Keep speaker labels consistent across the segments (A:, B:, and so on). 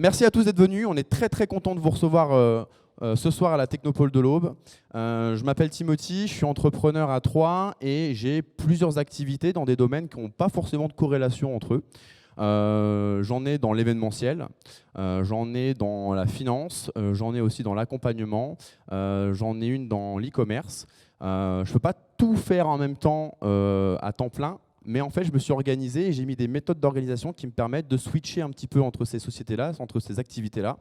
A: Merci à tous d'être venus. On est très très content de vous recevoir ce soir à la Technopole de l'Aube. Je m'appelle Timothy, je suis entrepreneur à Troyes et j'ai plusieurs activités dans des domaines qui n'ont pas forcément de corrélation entre eux. J'en ai dans l'événementiel, j'en ai dans la finance, j'en ai aussi dans l'accompagnement, j'en ai une dans l'e-commerce. Je ne peux pas tout faire en même temps à temps plein. Mais en fait, je me suis organisé et j'ai mis des méthodes d'organisation qui me permettent de switcher un petit peu entre ces sociétés-là, entre ces activités-là.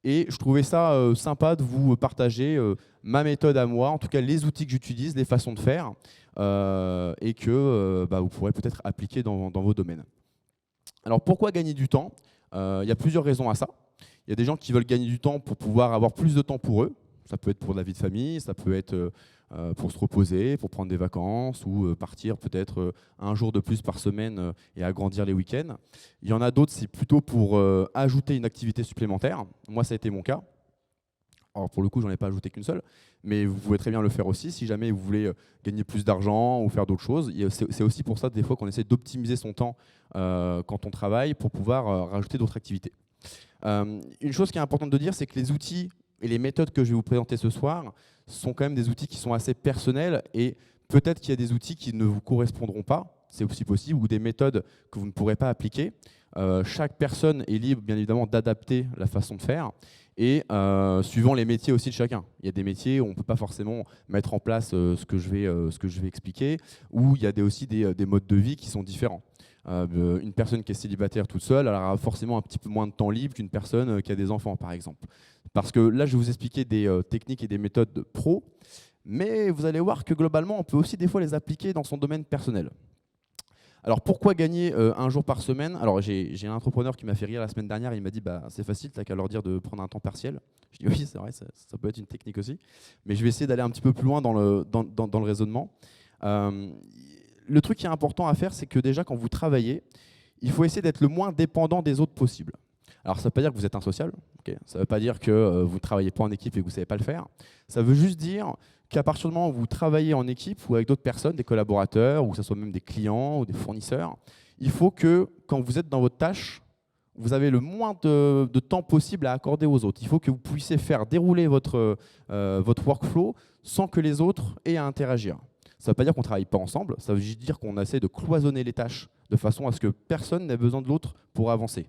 A: Et je trouvais ça sympa de vous partager ma méthode à moi, en tout cas les outils que j'utilise, les façons de faire, et que vous pourrez peut-être appliquer dans vos domaines. Alors pourquoi gagner du temps? Il y a plusieurs raisons à ça. Il y a des gens qui veulent gagner du temps pour pouvoir avoir plus de temps pour eux. Ça peut être pour la vie de famille, ça peut être pour se reposer, pour prendre des vacances ou partir peut-être un jour de plus par semaine et agrandir les week-ends. Il y en a d'autres, c'est plutôt pour ajouter une activité supplémentaire. Moi, ça a été mon cas. Alors pour le coup, j'en ai pas ajouté qu'une seule, mais vous pouvez très bien le faire aussi si jamais vous voulez gagner plus d'argent ou faire d'autres choses. C'est aussi pour ça des fois qu'on essaie d'optimiser son temps quand on travaille pour pouvoir rajouter d'autres activités. Une chose qui est importante de dire, c'est que les outils et les méthodes que je vais vous présenter ce soir sont quand même des outils qui sont assez personnels et peut-être qu'il y a des outils qui ne vous correspondront pas, c'est aussi possible, ou des méthodes que vous ne pourrez pas appliquer. Chaque personne est libre, bien évidemment, d'adapter la façon de faire et suivant les métiers aussi de chacun. Il y a des métiers où on ne peut pas forcément mettre en place ce que je vais expliquer, ou il y a aussi des modes de vie qui sont différents. Une personne qui est célibataire toute seule, elle aura forcément un petit peu moins de temps libre qu'une personne qui a des enfants, par exemple. Parce que là, je vais vous expliquer des techniques et des méthodes pro, mais vous allez voir que globalement, on peut aussi des fois les appliquer dans son domaine personnel. Alors pourquoi gagner un jour par semaine? Alors j'ai un entrepreneur qui m'a fait rire la semaine dernière, il m'a dit c'est facile, t'as qu'à leur dire de prendre un temps partiel. Je dis oui, c'est vrai, ça peut être une technique aussi, mais je vais essayer d'aller un petit peu plus loin dans le raisonnement. Le truc qui est important à faire, c'est que déjà quand vous travaillez, il faut essayer d'être le moins dépendant des autres possible. Alors ça ne veut pas dire que vous êtes insociable, okay, ça ne veut pas dire que vous ne travaillez pas en équipe et que vous ne savez pas le faire. Ça veut juste dire qu'à partir du moment où vous travaillez en équipe ou avec d'autres personnes, des collaborateurs, ou que ce soit même des clients ou des fournisseurs, il faut que quand vous êtes dans votre tâche, vous avez le moins de temps possible à accorder aux autres. Il faut que vous puissiez faire dérouler votre workflow sans que les autres aient à interagir. Ça ne veut pas dire qu'on ne travaille pas ensemble, ça veut juste dire qu'on essaie de cloisonner les tâches de façon à ce que personne n'ait besoin de l'autre pour avancer.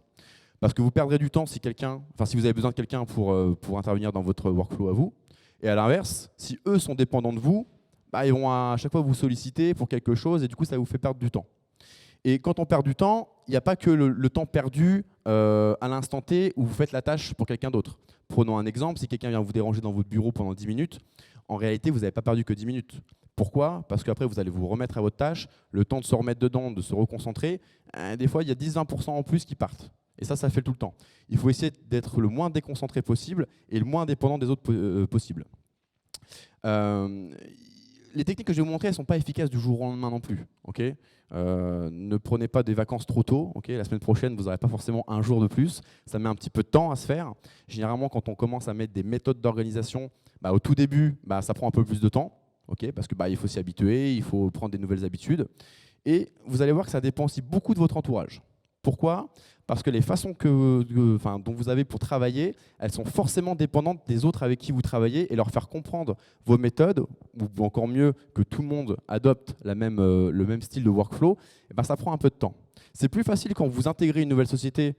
A: Parce que vous perdrez du temps si vous avez besoin de quelqu'un pour intervenir dans votre workflow à vous. Et à l'inverse, si eux sont dépendants de vous, ils vont à chaque fois vous solliciter pour quelque chose et du coup, ça vous fait perdre du temps. Et quand on perd du temps, il n'y a pas que le temps perdu à l'instant T où vous faites la tâche pour quelqu'un d'autre. Prenons un exemple, si quelqu'un vient vous déranger dans votre bureau pendant 10 minutes, en réalité, vous n'avez pas perdu que 10 minutes. Pourquoi? Parce qu'après, vous allez vous remettre à votre tâche, le temps de se remettre dedans, de se reconcentrer. Des fois, il y a 10-20% en plus qui partent. Et ça fait tout le temps. Il faut essayer d'être le moins déconcentré possible et le moins dépendant des autres possible. Les techniques que je vais vous montrer, elles ne sont pas efficaces du jour au lendemain non plus. Okay, ne prenez pas des vacances trop tôt. Okay, la semaine prochaine, vous n'aurez pas forcément un jour de plus. Ça met un petit peu de temps à se faire. Généralement, quand on commence à mettre des méthodes d'organisation, au tout début, ça prend un peu plus de temps. Okay, parce qu'il faut s'y habituer, il faut prendre des nouvelles habitudes. Et vous allez voir que ça dépend aussi beaucoup de votre entourage. Pourquoi? Parce que les façons dont vous avez pour travailler, elles sont forcément dépendantes des autres avec qui vous travaillez et leur faire comprendre vos méthodes, ou encore mieux que tout le monde adopte le même style de workflow, ça prend un peu de temps. C'est plus facile quand vous intégrez une nouvelle société,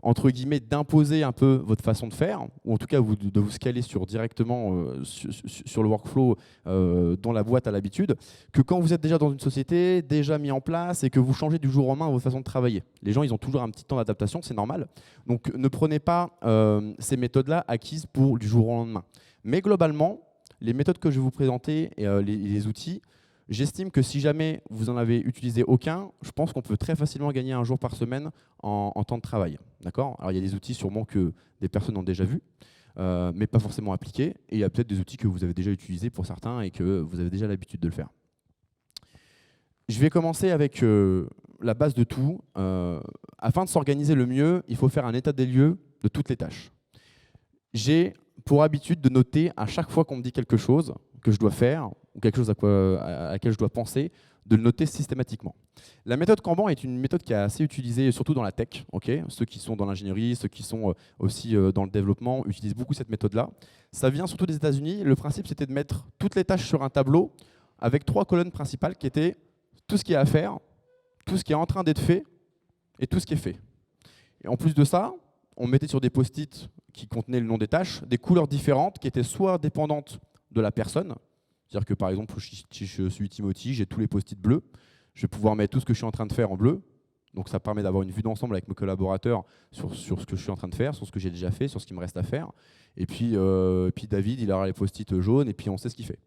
A: entre guillemets, d'imposer un peu votre façon de faire, ou en tout cas de vous scaler directement sur le workflow dont la boîte a l'habitude, que quand vous êtes déjà dans une société, déjà mis en place, et que vous changez du jour au lendemain votre façon de travailler. Les gens, ils ont toujours un petit temps d'adaptation, c'est normal. Donc ne prenez pas ces méthodes-là acquises pour du jour au lendemain. Mais globalement, les méthodes que je vais vous présenter et les outils, j'estime que si jamais vous n'en avez utilisé aucun, je pense qu'on peut très facilement gagner un jour par semaine en temps de travail. D'accord ? Alors il y a des outils sûrement que des personnes ont déjà vus, mais pas forcément appliqués. Et il y a peut-être des outils que vous avez déjà utilisés pour certains et que vous avez déjà l'habitude de le faire. Je vais commencer avec la base de tout. Afin de s'organiser le mieux, il faut faire un état des lieux de toutes les tâches. J'ai pour habitude de noter à chaque fois qu'on me dit quelque chose que je dois faire, ou quelque chose à laquelle je dois penser, de le noter systématiquement. La méthode Kanban est une méthode qui est assez utilisée, surtout dans la tech. Ceux qui sont dans l'ingénierie, ceux qui sont aussi dans le développement utilisent beaucoup cette méthode-là. Ça vient surtout des États-Unis. Le principe, c'était de mettre toutes les tâches sur un tableau avec 3 colonnes principales qui étaient tout ce qui est à faire, tout ce qui est en train d'être fait et tout ce qui est fait. Et en plus de ça, on mettait sur des post-it qui contenaient le nom des tâches, des couleurs différentes qui étaient soit dépendantes de la personne, c'est-à-dire que par exemple, si je suis Timothy, j'ai tous les post-it bleus, je vais pouvoir mettre tout ce que je suis en train de faire en bleu, donc ça permet d'avoir une vue d'ensemble avec mes collaborateurs sur ce que je suis en train de faire, sur ce que j'ai déjà fait, sur ce qui me reste à faire. Et puis David, il aura les post-it jaunes et puis on sait ce qu'il fait.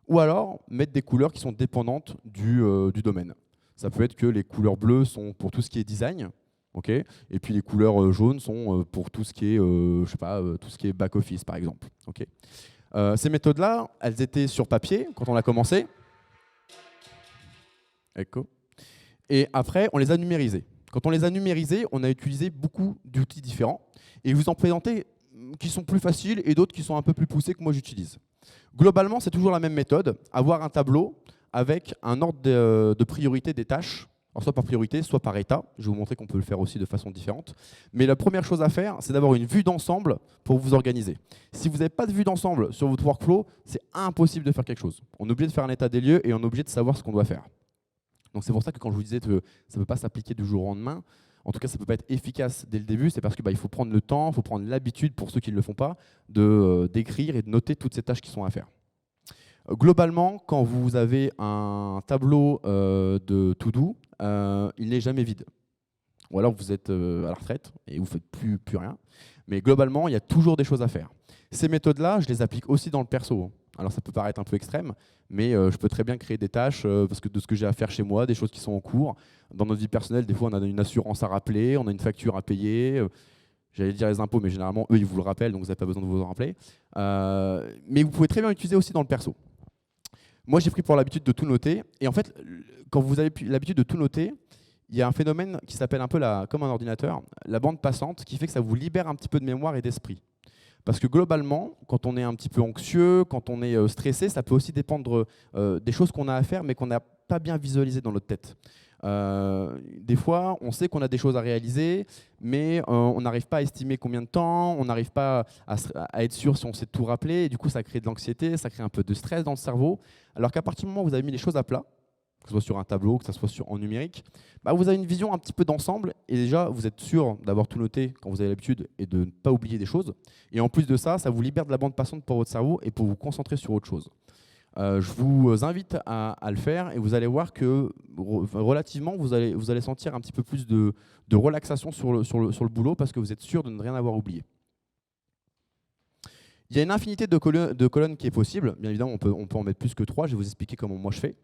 A: Ou alors, mettre des couleurs qui sont dépendantes du domaine. Ça peut être que les couleurs bleues sont pour tout ce qui est design, et puis les couleurs jaunes sont pour tout ce qui est, tout ce qui est back-office, par exemple. Ces méthodes-là, elles étaient sur papier quand on a commencé. Et après, on les a numérisées. Quand on les a numérisées, on a utilisé beaucoup d'outils différents. Et je vous en présenter qui sont plus faciles et d'autres qui sont un peu plus poussés que moi j'utilise. Globalement, c'est toujours la même méthode, avoir un tableau avec un ordre de priorité des tâches, alors soit par priorité, soit par état. Je vais vous montrer qu'on peut le faire aussi de façon différente. Mais la première chose à faire, c'est d'avoir une vue d'ensemble pour vous organiser. Si vous n'avez pas de vue d'ensemble sur votre workflow, c'est impossible de faire quelque chose. On est obligé de faire un état des lieux et on est obligé de savoir ce qu'on doit faire. Donc c'est pour ça que quand je vous disais que ça ne peut pas s'appliquer du jour au lendemain, en tout cas ça ne peut pas être efficace dès le début, c'est parce qu'il faut prendre le temps, il faut prendre l'habitude, pour ceux qui ne le font pas, d'écrire et de noter toutes ces tâches qui sont à faire. Globalement, quand vous avez un tableau de to-do, il n'est jamais vide. Ou alors vous êtes à la retraite et vous ne faites plus rien. Mais globalement, il y a toujours des choses à faire. Ces méthodes-là, je les applique aussi dans le perso. Alors ça peut paraître un peu extrême, mais je peux très bien créer des tâches parce que de ce que j'ai à faire chez moi, des choses qui sont en cours. Dans notre vie personnelle, des fois, on a une assurance à rappeler, on a une facture à payer. J'allais dire les impôts, mais généralement, eux, ils vous le rappellent, donc vous n'avez pas besoin de vous en rappeler. Mais vous pouvez très bien l'utiliser aussi dans le perso. Moi, j'ai pris pour l'habitude de tout noter. Et en fait, quand vous avez l'habitude de tout noter, il y a un phénomène qui s'appelle un peu comme un ordinateur, la bande passante, qui fait que ça vous libère un petit peu de mémoire et d'esprit. Parce que globalement, quand on est un petit peu anxieux, quand on est stressé, ça peut aussi dépendre des choses qu'on a à faire, mais qu'on n'a pas bien visualisées dans notre tête. Des fois, on sait qu'on a des choses à réaliser, mais on n'arrive pas à estimer combien de temps, on n'arrive pas à être sûr si on sait tout rappeler, et du coup, ça crée de l'anxiété, ça crée un peu de stress dans le cerveau. Alors qu'à partir du moment où vous avez mis les choses à plat, que ce soit sur un tableau, que ce soit en numérique, vous avez une vision un petit peu d'ensemble et déjà vous êtes sûr d'avoir tout noté quand vous avez l'habitude et de ne pas oublier des choses. Et en plus de ça, ça vous libère de la bande passante pour votre cerveau et pour vous concentrer sur autre chose. Je vous invite à le faire et vous allez voir que relativement, vous allez sentir un petit peu plus de relaxation sur le boulot parce que vous êtes sûr de ne rien avoir oublié. Il y a une infinité de colonnes qui est possible. Bien évidemment, on peut en mettre plus que 3. Je vais vous expliquer comment moi je fais.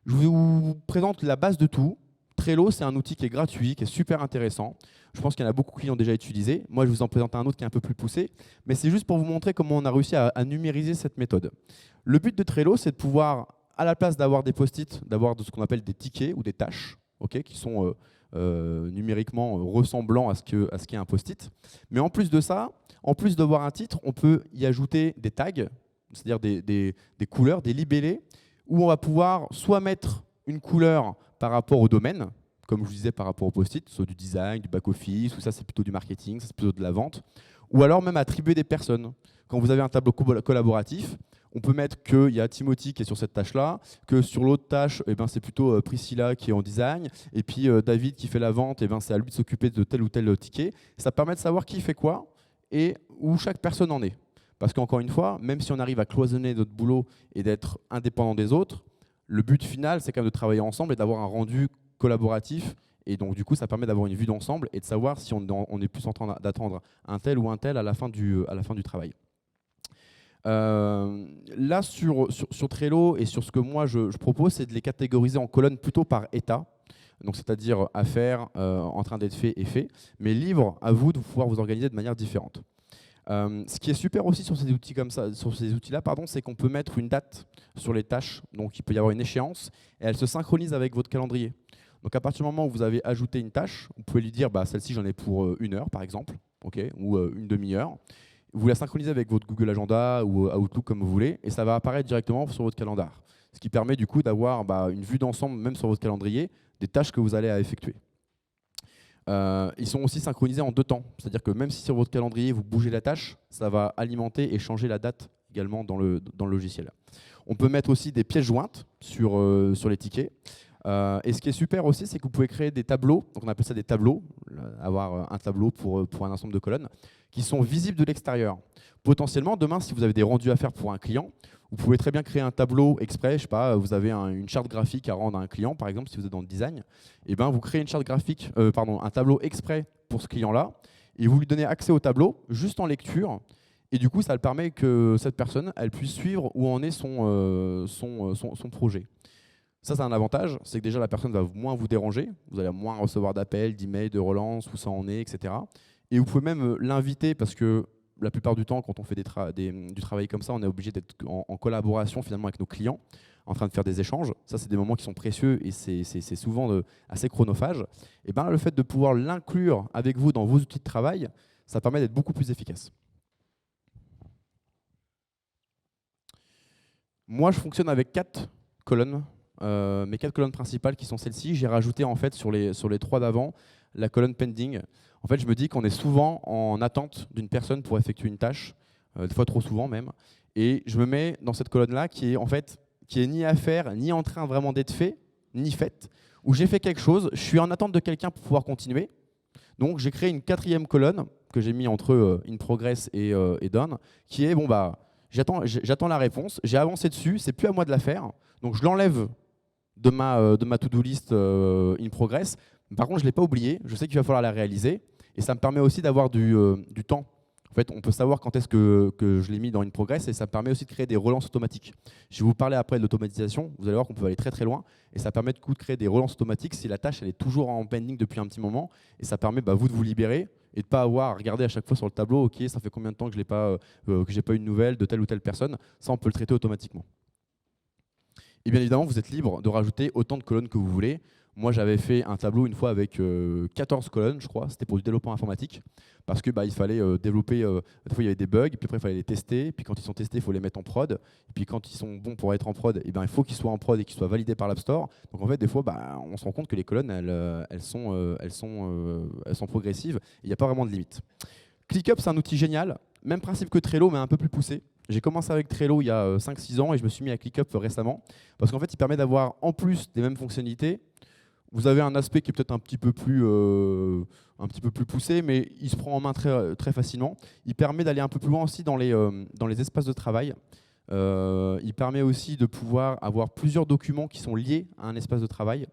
A: Je vous présente la base de tout. Trello, c'est un outil qui est gratuit, qui est super intéressant. Je pense qu'il y en a beaucoup qui l'ont déjà utilisé. Moi, je vous en présente un autre qui est un peu plus poussé. Mais c'est juste pour vous montrer comment on a réussi à numériser cette méthode. Le but de Trello, c'est de pouvoir, à la place d'avoir des post-it, d'avoir ce qu'on appelle des tickets ou des tâches, qui sont numériquement ressemblants à ce qu'est un post-it. Mais en plus de ça, en plus de voir un titre, on peut y ajouter des tags, c'est-à-dire des couleurs, des libellés, où on va pouvoir soit mettre une couleur par rapport au domaine, comme je vous disais par rapport au post-it, soit du design, du back-office, ou ça c'est plutôt du marketing, ça c'est plutôt de la vente, ou alors même attribuer des personnes. Quand vous avez un tableau collaboratif, on peut mettre qu'il y a Timothy qui est sur cette tâche-là, que sur l'autre tâche, c'est plutôt Priscilla qui est en design, et puis David qui fait la vente, c'est à lui de s'occuper de tel ou tel ticket. Ça permet de savoir qui fait quoi et où chaque personne en est. Parce qu'encore une fois, même si on arrive à cloisonner notre boulot et d'être indépendant des autres, le but final, c'est quand même de travailler ensemble et d'avoir un rendu collaboratif. Et donc, du coup, ça permet d'avoir une vue d'ensemble et de savoir si on est plus en train d'attendre un tel ou un tel à la fin du travail. Là, sur Trello et sur ce que moi je propose, c'est de les catégoriser en colonnes plutôt par état. Donc, c'est-à-dire à faire, en train d'être fait et fait. Mais libre à vous de pouvoir vous organiser de manière différente. Ce qui est super aussi sur ces outils comme ça, sur ces outils-là, c'est qu'on peut mettre une date sur les tâches. Donc, il peut y avoir une échéance et elle se synchronise avec votre calendrier. Donc, à partir du moment où vous avez ajouté une tâche, vous pouvez lui dire celle-ci, j'en ai pour 1 heure, par exemple, ou une demi-heure. Vous la synchronisez avec votre Google Agenda ou Outlook comme vous voulez et ça va apparaître directement sur votre calendar. ce qui permet du coup d'avoir une vue d'ensemble, même sur votre calendrier, des tâches que vous allez à effectuer. Ils sont aussi synchronisés en 2 temps, c'est-à-dire que même si sur votre calendrier vous bougez la tâche, ça va alimenter et changer la date également dans le logiciel. On peut mettre aussi des pièces jointes sur les tickets. Et ce qui est super aussi, c'est que vous pouvez créer des tableaux, donc on appelle ça des tableaux, avoir un tableau pour un ensemble de colonnes, qui sont visibles de l'extérieur. Potentiellement, demain, si vous avez des rendus à faire pour un client, vous pouvez très bien créer un tableau exprès, je sais pas, vous avez une charte graphique à rendre à un client, par exemple, si vous êtes dans le design, et ben vous créez une charte graphique, un tableau exprès pour ce client-là, et vous lui donnez accès au tableau juste en lecture, et du coup, ça permet que cette personne, elle puisse suivre où en est son projet. Ça, c'est un avantage, c'est que déjà la personne va moins vous déranger, vous allez moins recevoir d'appels, d'emails, de relances, où ça en est, etc. Et vous pouvez même l'inviter, parce que la plupart du temps, quand on fait du travail comme ça, on est obligé d'être en collaboration finalement avec nos clients, en train de faire des échanges. Ça, c'est des moments qui sont précieux et c'est souvent assez chronophage. Et ben, le fait de pouvoir l'inclure avec vous dans vos outils de travail, ça permet d'être beaucoup plus efficace. Moi, je fonctionne avec 4 colonnes. Mes 4 colonnes principales qui sont celles-ci, j'ai rajouté en fait sur les 3 d'avant la colonne pending. En fait, je me dis qu'on est souvent en attente d'une personne pour effectuer une tâche, des fois trop souvent même, et je me mets dans cette colonne-là qui est ni à faire, ni en train vraiment d'être fait, ni faite, où j'ai fait quelque chose, je suis en attente de quelqu'un pour pouvoir continuer. Donc j'ai créé une 4e colonne que j'ai mis entre in progress et done, qui est j'attends la réponse, j'ai avancé dessus, c'est plus à moi de la faire, donc je l'enlève de ma to-do list in progress. Par contre, je ne l'ai pas oublié, je sais qu'il va falloir la réaliser, et ça me permet aussi d'avoir du temps. En fait, on peut savoir quand est-ce que je l'ai mis dans in progress, et ça permet aussi de créer des relances automatiques. Je vais vous parler après de l'automatisation, vous allez voir qu'on peut aller très très loin, et ça permet de créer des relances automatiques si la tâche elle est toujours en pending depuis un petit moment, et ça permet vous de vous libérer, et de ne pas avoir à regarder à chaque fois sur le tableau, ok, ça fait combien de temps que je n'ai pas eu de nouvelles de telle ou telle personne. Ça, on peut le traiter automatiquement. Et bien évidemment, vous êtes libre de rajouter autant de colonnes que vous voulez. Moi, j'avais fait un tableau une fois avec 14 colonnes, je crois. C'était pour du développement informatique. Parce que il fallait développer. Des fois, il y avait des bugs, puis après, il fallait les tester. Puis quand ils sont testés, il faut les mettre en prod. Et puis quand ils sont bons pour être en prod, il faut qu'ils soient en prod et qu'ils soient validés par l'App Store. Donc en fait, des fois, on se rend compte que les colonnes, elles sont progressives. Il n'y a pas vraiment de limite. ClickUp, c'est un outil génial. Même principe que Trello, mais un peu plus poussé. J'ai commencé avec Trello il y a 5-6 ans et je me suis mis à ClickUp récemment. Parce qu'en fait, il permet d'avoir, en plus des mêmes fonctionnalités, vous avez un aspect qui est peut-être un petit peu plus poussé, mais il se prend en main très, très facilement. Il permet d'aller un peu plus loin aussi dans les espaces de travail. Il permet aussi de pouvoir avoir plusieurs documents qui sont liés à un espace de travail.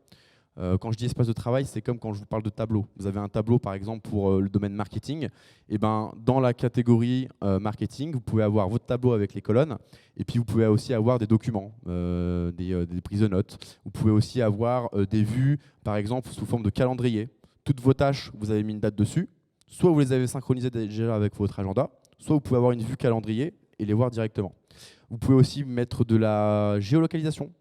A: Quand je dis espace de travail, c'est comme quand je vous parle de tableau. Vous avez un tableau, par exemple, pour le domaine marketing. Et dans la catégorie marketing, vous pouvez avoir votre tableau avec les colonnes. Et puis, vous pouvez aussi avoir des documents, des prises de notes. Vous pouvez aussi avoir des vues, par exemple, sous forme de calendrier. Toutes vos tâches, vous avez mis une date dessus. Soit vous les avez synchronisées déjà avec votre agenda, soit vous pouvez avoir une vue calendrier et les voir directement. Vous pouvez aussi mettre de la géolocalisation.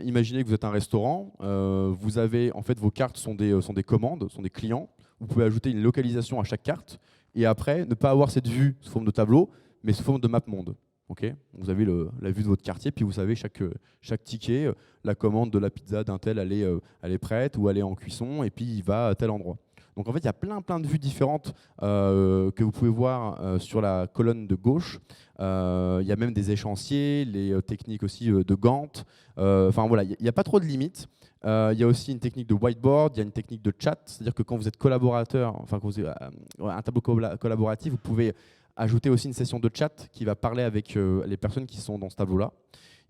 A: Imaginez que vous êtes un restaurant, vous avez, en fait, vos cartes sont des commandes, sont des clients. Vous pouvez ajouter une localisation à chaque carte et après, ne pas avoir cette vue sous forme de tableau, mais sous forme de map monde. Okay, vous avez la vue de votre quartier, puis vous savez chaque ticket, la commande de la pizza d'un tel, elle est prête ou elle est en cuisson et puis il va à tel endroit. Donc en fait, il y a plein de vues différentes que vous pouvez voir sur la colonne de gauche. Il y a même des échéanciers, les techniques aussi de Gantt. Enfin voilà, il n'y a pas trop de limites. Il y a aussi une technique de whiteboard, il y a une technique de chat, c'est-à-dire que quand vous êtes collaborateur, enfin quand vous avez un tableau collaboratif, vous pouvez ajouter aussi une session de chat qui va parler avec les personnes qui sont dans ce tableau-là.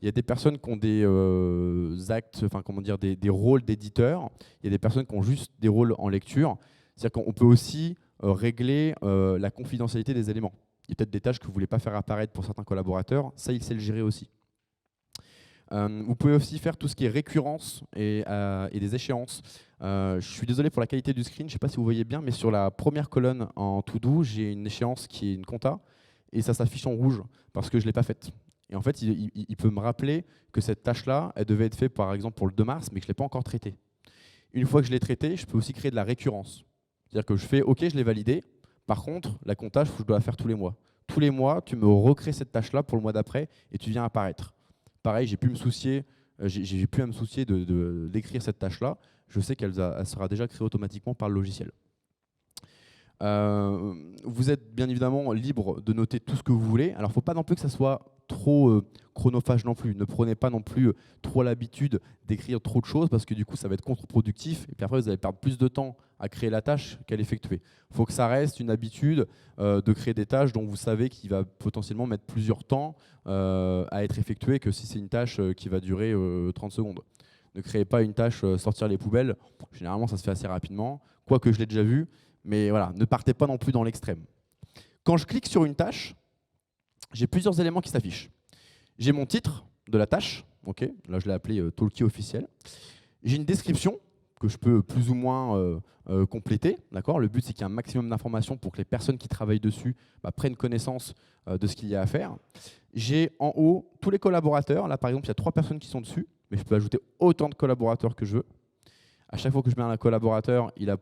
A: Il y a des personnes qui ont des actes, enfin comment dire, des rôles d'éditeurs. Il y a des personnes qui ont juste des rôles en lecture. C'est-à-dire qu'on peut aussi régler la confidentialité des éléments. Il y a peut-être des tâches que vous ne voulez pas faire apparaître pour certains collaborateurs. Ça, il sait le gérer aussi. Vous pouvez aussi faire tout ce qui est récurrence et des échéances. Je suis désolé pour la qualité du screen, je ne sais pas si vous voyez bien, mais sur la première colonne en to-do, j'ai une échéance qui est une compta, et ça s'affiche en rouge parce que je ne l'ai pas faite. Et en fait, il peut me rappeler que cette tâche-là, elle devait être faite par exemple pour le 2 mars, mais que je ne l'ai pas encore traitée. Une fois que je l'ai traitée, je peux aussi créer de la récurrence. C'est-à-dire que je fais « OK, je l'ai validé ». Par contre, la compta, je dois la faire tous les mois. Tous les mois, tu me recrées cette tâche-là pour le mois d'après et tu viens apparaître. Pareil, j'ai plus à me soucier d'écrire cette tâche-là. Je sais qu'elle sera déjà créée automatiquement par le logiciel. Vous êtes bien évidemment libre de noter tout ce que vous voulez. Alors, il ne faut pas non plus que ça soit trop chronophage non plus. Ne prenez pas non plus trop l'habitude d'écrire trop de choses parce que du coup, ça va être contre-productif. Et puis après, vous allez perdre plus de temps à créer la tâche qu'à l'effectuer. Il faut que ça reste une habitude de créer des tâches dont vous savez qu'il va potentiellement mettre plusieurs temps à être effectué que si c'est une tâche qui va durer 30 secondes. Ne créez pas une tâche sortir les poubelles. Généralement, ça se fait assez rapidement. Quoique je l'ai déjà vu. Mais voilà, ne partez pas non plus dans l'extrême. Quand je clique sur une tâche, j'ai plusieurs éléments qui s'affichent. J'ai mon titre de la tâche, ok, là je l'ai appelé Talkie officiel. J'ai une description que je peux plus ou moins compléter. Le but, c'est qu'il y ait un maximum d'informations pour que les personnes qui travaillent dessus prennent connaissance de ce qu'il y a à faire. J'ai en haut tous les collaborateurs. Là, par exemple, il y a 3 personnes qui sont dessus, mais je peux ajouter autant de collaborateurs que je veux. À chaque fois que je mets un collaborateur, il a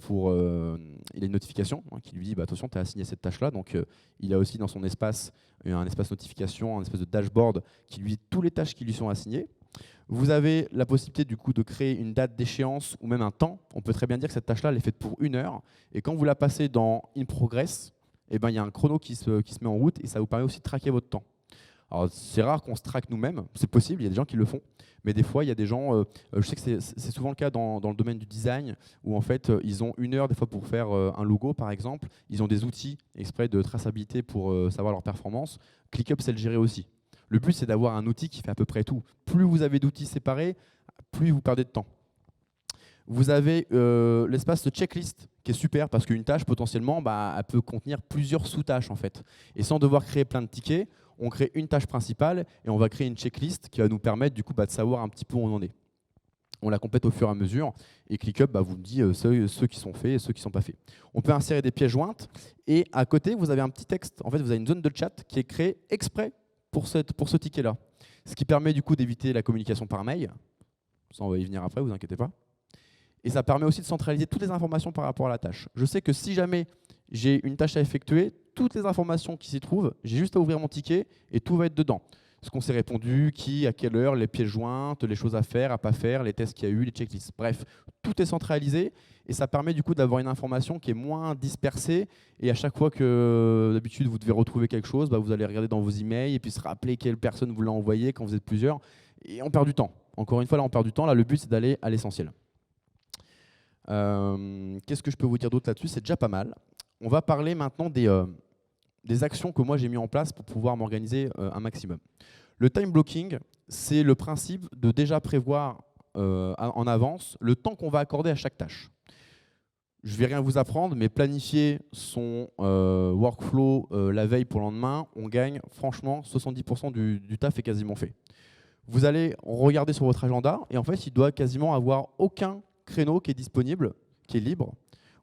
A: une notification qui lui dit attention, tu as assigné cette tâche-là. Donc, il a aussi dans son espace un espace notification, un espèce de dashboard qui lui dit toutes les tâches qui lui sont assignées. Vous avez la possibilité du coup de créer une date d'échéance ou même un temps. On peut très bien dire que cette tâche-là, elle est faite pour 1 heure. Et quand vous la passez dans In Progress, il y a un chrono qui se met en route et ça vous permet aussi de traquer votre temps. Alors, c'est rare qu'on se traque nous-mêmes, c'est possible, il y a des gens qui le font, mais des fois, il y a des gens, je sais que c'est souvent le cas dans le domaine du design, où en fait, ils ont 1 heure des fois pour faire un logo, par exemple, ils ont des outils exprès de traçabilité pour savoir leur performance. ClickUp sait le gérer aussi. Le but, c'est d'avoir un outil qui fait à peu près tout. Plus vous avez d'outils séparés, plus vous perdez de temps. Vous avez l'espace de checklist qui est super parce qu'une tâche, potentiellement, elle peut contenir plusieurs sous-tâches en fait. Et sans devoir créer plein de tickets, on crée une tâche principale et on va créer une checklist qui va nous permettre du coup, de savoir un petit peu où on en est. On la complète au fur et à mesure et ClickUp vous dit ceux qui sont faits et ceux qui ne sont pas faits. On peut insérer des pièces jointes et à côté, vous avez un petit texte. En fait, vous avez une zone de chat qui est créée exprès pour ce ticket-là. Ce qui permet du coup d'éviter la communication par mail. Ça, on va y venir après, vous inquiétez pas. Et ça permet aussi de centraliser toutes les informations par rapport à la tâche. Je sais que si jamais j'ai une tâche à effectuer, toutes les informations qui s'y trouvent, j'ai juste à ouvrir mon ticket et tout va être dedans. Ce qu'on s'est répondu, qui, à quelle heure, les pièces jointes, les choses à faire, à pas faire, les tests qu'il y a eu, les checklists. Bref, tout est centralisé et ça permet du coup d'avoir une information qui est moins dispersée. Et à chaque fois que d'habitude vous devez retrouver quelque chose, vous allez regarder dans vos emails et puis se rappeler quelle personne vous l'a envoyé quand vous êtes plusieurs. Et on perd du temps. Encore une fois, là, on perd du temps. Là, le but, c'est d'aller à l'essentiel. Qu'est-ce que je peux vous dire d'autre là-dessus? C'est déjà pas mal. On va parler maintenant des actions que moi j'ai mis en place pour pouvoir m'organiser un maximum. Le time blocking, c'est le principe de déjà prévoir en avance le temps qu'on va accorder à chaque tâche. Je ne vais rien vous apprendre, mais planifier son workflow la veille pour le lendemain, on gagne franchement 70% du taf est quasiment fait. Vous allez regarder sur votre agenda et en fait, il doit quasiment avoir aucun créneau qui est disponible, qui est libre.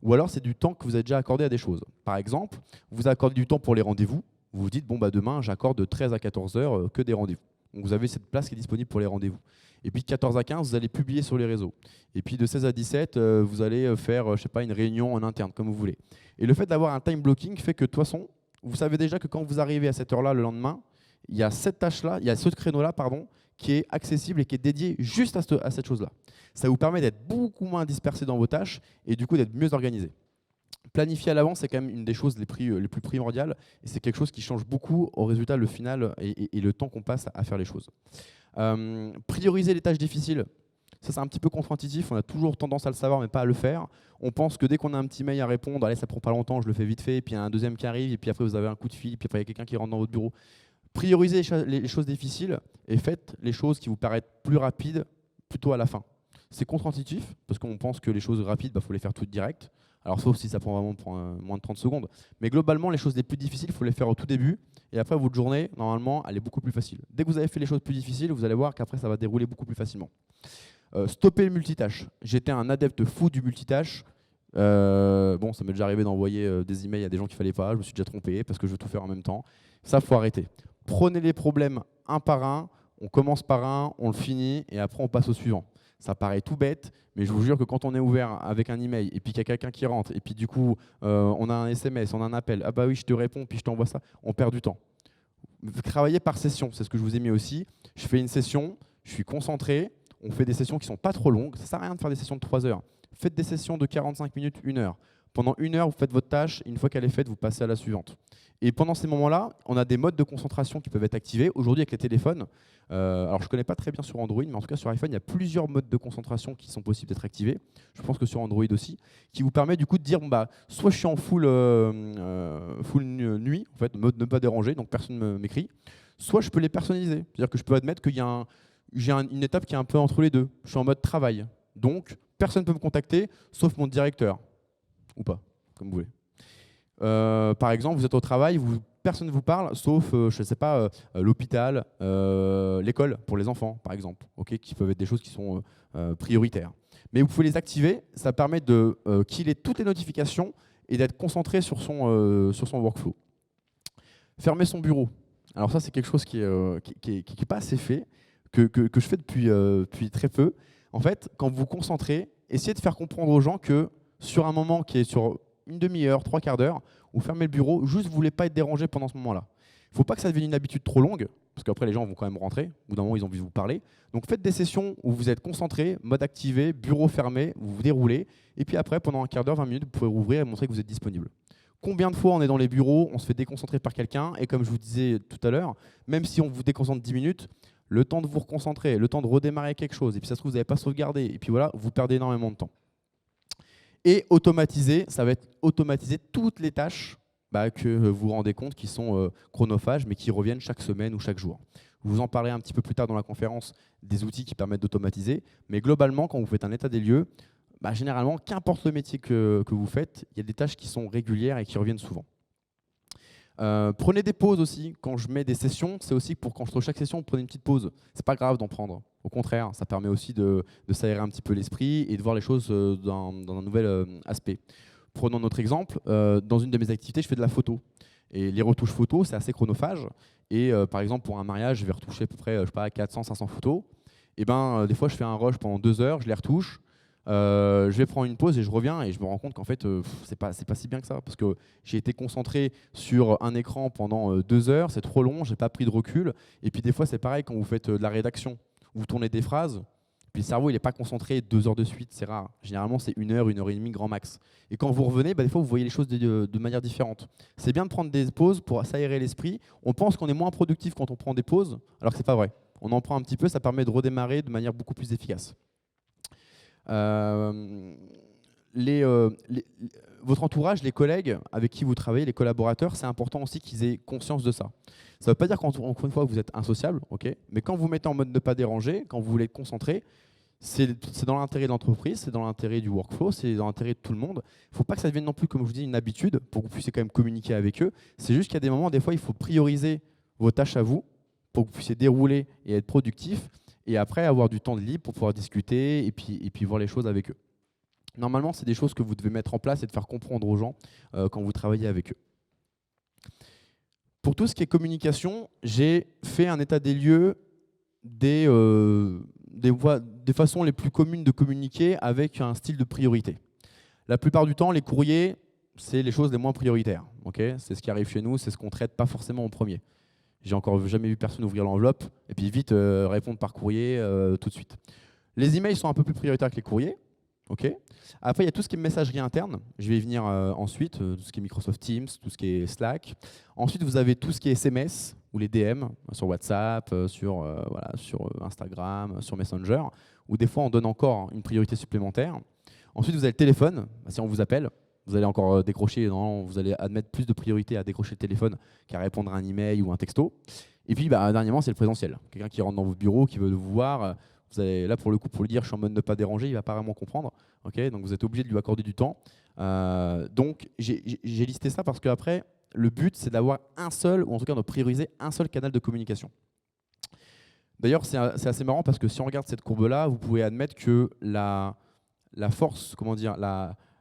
A: Ou alors, c'est du temps que vous avez déjà accordé à des choses. Par exemple, vous accordez du temps pour les rendez-vous. Vous vous dites, demain, j'accorde de 13 à 14 heures que des rendez-vous. Donc, vous avez cette place qui est disponible pour les rendez-vous. Et puis, de 14 à 15, vous allez publier sur les réseaux. Et puis, de 16 à 17, vous allez faire, une réunion en interne, comme vous voulez. Et le fait d'avoir un time blocking fait que, de toute façon, vous savez déjà que quand vous arrivez à cette heure-là le lendemain, il y a cette tâche-là, il y a ce créneau-là, qui est accessible et qui est dédié juste à cette chose-là. Ça vous permet d'être beaucoup moins dispersé dans vos tâches et du coup d'être mieux organisé. Planifier à l'avance, c'est quand même une des choses les plus primordiales et c'est quelque chose qui change beaucoup au résultat, le final et le temps qu'on passe à faire les choses. Prioriser les tâches difficiles, ça c'est un petit peu contre-intuitif, on a toujours tendance à le savoir mais pas à le faire. On pense que dès qu'on a un petit mail à répondre, allez, ça prend pas longtemps, je le fais vite fait, et puis il y a un deuxième qui arrive, et puis après vous avez un coup de fil, et puis après il y a quelqu'un qui rentre dans votre bureau. Priorisez les choses difficiles et faites les choses qui vous paraissent plus rapides plutôt à la fin. C'est contre-intuitif parce qu'on pense que les choses rapides, faut les faire toutes direct. Alors sauf si ça prend vraiment moins de 30 secondes. Mais globalement, les choses les plus difficiles, il faut les faire au tout début. Et après, votre journée, normalement, elle est beaucoup plus facile. Dès que vous avez fait les choses plus difficiles, vous allez voir qu'après, ça va dérouler beaucoup plus facilement. Stopper le multitâche. J'étais un adepte fou du multitâche. Ça m'est déjà arrivé d'envoyer des emails à des gens qu'il ne fallait pas. Je me suis déjà trompé parce que je veux tout faire en même temps. Ça, il faut arrêter. Prenez les problèmes un par un, on commence par un, on le finit et après on passe au suivant. Ça paraît tout bête, mais je vous jure que quand on est ouvert avec un email et puis qu'il y a quelqu'un qui rentre et puis du coup on a un SMS, on a un appel, ah bah oui je te réponds puis je t'envoie ça, on perd du temps. Travailler par session, c'est ce que je vous ai mis aussi. Je fais une session, je suis concentré, on fait des sessions qui ne sont pas trop longues. Ça ne sert à rien de faire des sessions de 3 heures. Faites des sessions de 45 minutes, 1 heure. Pendant 1 heure, vous faites votre tâche. Une fois qu'elle est faite, vous passez à la suivante. Et pendant ces moments-là, on a des modes de concentration qui peuvent être activés. Aujourd'hui, avec les téléphones, alors je ne connais pas très bien sur Android, mais en tout cas sur iPhone, il y a plusieurs modes de concentration qui sont possibles d'être activés. Je pense que sur Android aussi, qui vous permet du coup de dire, soit je suis en full nuit, en fait, mode ne pas déranger, donc personne ne m'écrit, soit je peux les personnaliser. C'est-à-dire que je peux admettre qu'il y a une étape qui est un peu entre les deux. Je suis en mode travail, donc personne ne peut me contacter, sauf mon directeur, ou pas, comme vous voulez. Par exemple, vous êtes au travail, personne ne vous parle, sauf, je ne sais pas, l'hôpital, l'école pour les enfants, par exemple, qui peuvent être des choses qui sont prioritaires. Mais vous pouvez les activer, ça permet de killer toutes les notifications et d'être concentré sur son workflow. Fermer son bureau. Alors ça, c'est quelque chose qui n'est pas assez fait, que je fais depuis très peu. En fait, quand vous vous concentrez, essayez de faire comprendre aux gens que sur un moment qui est sur une demi-heure, 3/4 d'heure, vous fermez le bureau, juste vous ne voulez pas être dérangé pendant ce moment-là. Il ne faut pas que ça devienne une habitude trop longue, parce qu'après les gens vont quand même rentrer, au bout d'un moment ils ont envie de vous parler. Donc faites des sessions où vous êtes concentré, mode activé, bureau fermé, vous vous déroulez, et puis après pendant un quart d'heure, 20 minutes, vous pouvez rouvrir et montrer que vous êtes disponible. Combien de fois on est dans les bureaux, on se fait déconcentrer par quelqu'un, et comme je vous disais tout à l'heure, même si on vous déconcentre 10 minutes, le temps de vous reconcentrer, le temps de redémarrer quelque chose, et puis ça se trouve vous n'avez pas sauvegardé, et puis voilà, vous perdez énormément de temps. Et automatiser, ça va être automatiser toutes les tâches que vous vous rendez compte qui sont chronophages, mais qui reviennent chaque semaine ou chaque jour. Je vous en parlerai un petit peu plus tard dans la conférence des outils qui permettent d'automatiser. Mais globalement, quand vous faites un état des lieux, généralement, qu'importe le métier que vous faites, il y a des tâches qui sont régulières et qui reviennent souvent. Prenez des pauses aussi. Quand je mets des sessions, c'est aussi pour entre chaque session, vous prenez une petite pause. C'est pas grave d'en prendre. Au contraire, ça permet aussi de s'aérer un petit peu l'esprit et de voir les choses dans un nouvel aspect. Prenons notre exemple. Dans une de mes activités, je fais de la photo. Et les retouches photos, c'est assez chronophage. Et par exemple, pour un mariage, je vais retoucher à peu près 400, 500 photos. Et des fois, je fais un rush pendant 2 heures, je les retouche. Je vais prendre une pause et je reviens et je me rends compte qu'en fait, c'est pas si bien que ça parce que j'ai été concentré sur un écran pendant 2 heures, c'est trop long, j'ai pas pris de recul. Et puis des fois, c'est pareil quand vous faites de la rédaction, vous tournez des phrases, puis le cerveau il n'est pas concentré 2 heures de suite, c'est rare. Généralement, c'est 1 heure, 1 heure et demie grand max. Et quand vous revenez, des fois, vous voyez les choses de manière différente. C'est bien de prendre des pauses pour s'aérer l'esprit. On pense qu'on est moins productif quand on prend des pauses, alors que c'est pas vrai. On en prend un petit peu, ça permet de redémarrer de manière beaucoup plus efficace. Votre entourage, les collègues avec qui vous travaillez, les collaborateurs, c'est important aussi qu'ils aient conscience de ça. Ça ne veut pas dire qu'encore une fois, vous êtes insociable, mais quand vous mettez en mode ne pas déranger, quand vous voulez être concentré, c'est dans l'intérêt de l'entreprise, c'est dans l'intérêt du workflow, c'est dans l'intérêt de tout le monde. Il ne faut pas que ça devienne non plus, comme je vous dis, une habitude pour que vous puissiez quand même communiquer avec eux. C'est juste qu'il y a des moments, des fois, il faut prioriser vos tâches à vous pour que vous puissiez dérouler et être productif. Et après, avoir du temps de libre pour pouvoir discuter et puis voir les choses avec eux. Normalement, c'est des choses que vous devez mettre en place et de faire comprendre aux gens quand vous travaillez avec eux. Pour tout ce qui est communication, j'ai fait un état des lieux des façons les plus communes de communiquer avec un style de priorité. La plupart du temps, les courriers, c'est les choses les moins prioritaires. C'est ce qui arrive chez nous, c'est ce qu'on ne traite pas forcément en premier. J'ai encore jamais vu personne ouvrir l'enveloppe et puis vite répondre par courrier tout de suite. Les emails sont un peu plus prioritaires que les courriers. Après, il y a tout ce qui est messagerie interne. Je vais y venir ensuite, tout ce qui est Microsoft Teams, tout ce qui est Slack. Ensuite, vous avez tout ce qui est SMS ou les DM sur WhatsApp, sur Instagram, sur Messenger, où des fois, on donne encore une priorité supplémentaire. Ensuite, vous avez le téléphone. Si on vous appelle, vous allez encore décrocher, vous allez admettre plus de priorité à décrocher le téléphone qu'à répondre à un email ou un texto. Et puis, dernièrement, c'est le présentiel. Quelqu'un qui rentre dans votre bureau, qui veut vous voir, vous allez, là, pour le coup, pour le dire, je suis en mode ne pas déranger, il ne va pas vraiment comprendre. Donc, vous êtes obligé de lui accorder du temps. Donc, j'ai listé ça parce qu'après, le but, c'est d'avoir un seul, ou en tout cas de prioriser un seul canal de communication. D'ailleurs, c'est assez marrant parce que si on regarde cette courbe-là, vous pouvez admettre que la force,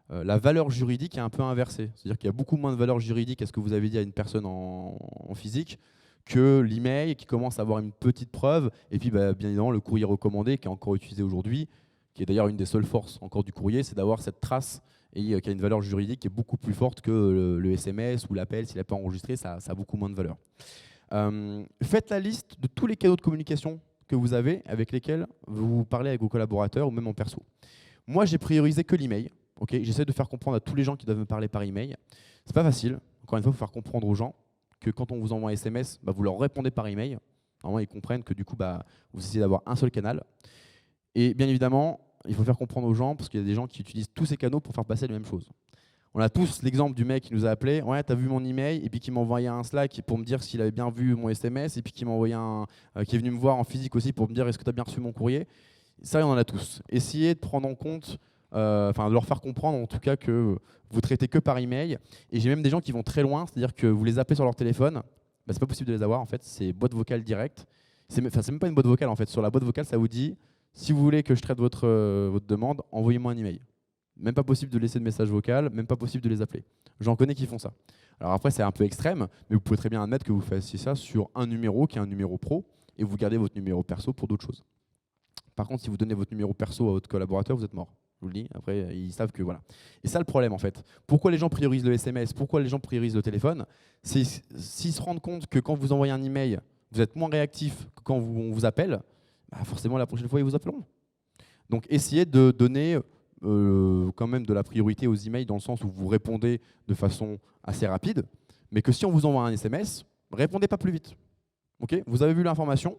A: la valeur juridique est un peu inversée. C'est-à-dire qu'il y a beaucoup moins de valeur juridique à ce que vous avez dit à une personne en physique que l'email qui commence à avoir une petite preuve. Et puis, bien évidemment, le courrier recommandé qui est encore utilisé aujourd'hui, qui est d'ailleurs une des seules forces encore du courrier, c'est d'avoir cette trace et qui a une valeur juridique qui est beaucoup plus forte que le SMS ou l'appel. S'il n'est pas enregistré, ça a beaucoup moins de valeur. Faites la liste de tous les canaux de communication que vous avez avec lesquels vous parlez avec vos collaborateurs ou même en perso. Moi, j'ai priorisé que l'email. Okay, j'essaie de faire comprendre à tous les gens qui doivent me parler par email. C'est pas facile. Encore une fois, il faut faire comprendre aux gens que quand on vous envoie un SMS, vous leur répondez par email. Normalement, ils comprennent que du coup, vous essayez d'avoir un seul canal. Et bien évidemment, il faut faire comprendre aux gens, parce qu'il y a des gens qui utilisent tous ces canaux pour faire passer la même chose. On a tous l'exemple du mec qui nous a appelé, ouais, t'as vu mon email, et puis qui m'a envoyé un Slack pour me dire s'il avait bien vu mon SMS, et puis qui m'a envoyé qui est venu me voir en physique aussi pour me dire est-ce que t'as bien reçu mon courrier. Ça, on en a tous. Essayez de prendre en compte, de leur faire comprendre en tout cas que vous traitez que par email. Et j'ai même des gens qui vont très loin, c'est-à-dire que vous les appelez sur leur téléphone, c'est pas possible de les avoir en fait, c'est boîte vocale directe. C'est même pas une boîte vocale en fait. Sur la boîte vocale, ça vous dit si vous voulez que je traite votre demande, envoyez-moi un email. Même pas possible de laisser de message vocal, même pas possible de les appeler. J'en connais qui font ça. Alors après, c'est un peu extrême, mais vous pouvez très bien admettre que vous fassiez ça sur un numéro qui est un numéro pro et vous gardez votre numéro perso pour d'autres choses. Par contre, si vous donnez votre numéro perso à votre collaborateur, vous êtes mort. Je vous le dis, après, ils savent que voilà. Et ça, le problème, en fait. Pourquoi les gens priorisent le SMS? Pourquoi les gens priorisent le téléphone? C'est s'ils se rendent compte que quand vous envoyez un email, vous êtes moins réactif que quand on vous appelle, forcément, la prochaine fois, ils vous appelleront. Donc, essayez de donner quand même de la priorité aux emails dans le sens où vous répondez de façon assez rapide, mais que si on vous envoie un SMS, répondez pas plus vite. Okay, vous avez vu l'information,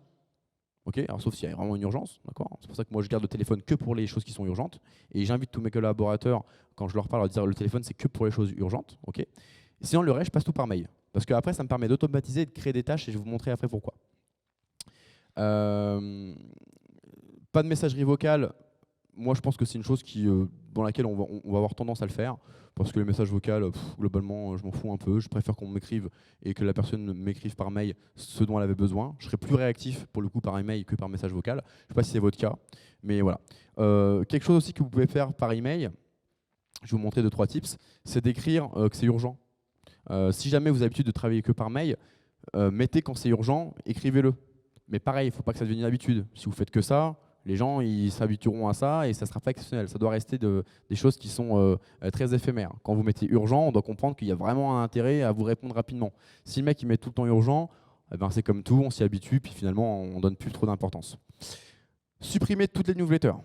A: okay, alors sauf s'il y a vraiment une urgence, d'accord. C'est pour ça que moi je garde le téléphone que pour les choses qui sont urgentes, et j'invite tous mes collaborateurs, quand je leur parle, à dire le téléphone c'est que pour les choses urgentes. Okay. Sinon le reste, je passe tout par mail, parce qu'après ça me permet d'automatiser et de créer des tâches, et je vais vous montrer après pourquoi. Pas de messagerie vocale. Moi, je pense que c'est une chose dans laquelle on va avoir tendance à le faire, parce que les messages vocaux, globalement, je m'en fous un peu. Je préfère qu'on m'écrive et que la personne m'écrive par mail ce dont elle avait besoin. Je serai plus réactif, pour le coup, par email que par message vocal. Je ne sais pas si c'est votre cas, mais voilà. Quelque chose aussi que vous pouvez faire par email, je vais vous montrer 2-3 tips, c'est d'écrire que c'est urgent. Si jamais vous avez l'habitude de travailler que par mail, mettez quand c'est urgent, écrivez-le. Mais pareil, il ne faut pas que ça devienne une habitude. Si vous faites que ça, les gens ils s'habitueront à ça et ça ne sera pas exceptionnel. Ça doit rester des choses qui sont très éphémères. Quand vous mettez urgent, on doit comprendre qu'il y a vraiment un intérêt à vous répondre rapidement. Si le mec il met tout le temps urgent, c'est comme tout, on s'y habitue, puis finalement on ne donne plus trop d'importance. Supprimez toutes les newsletters.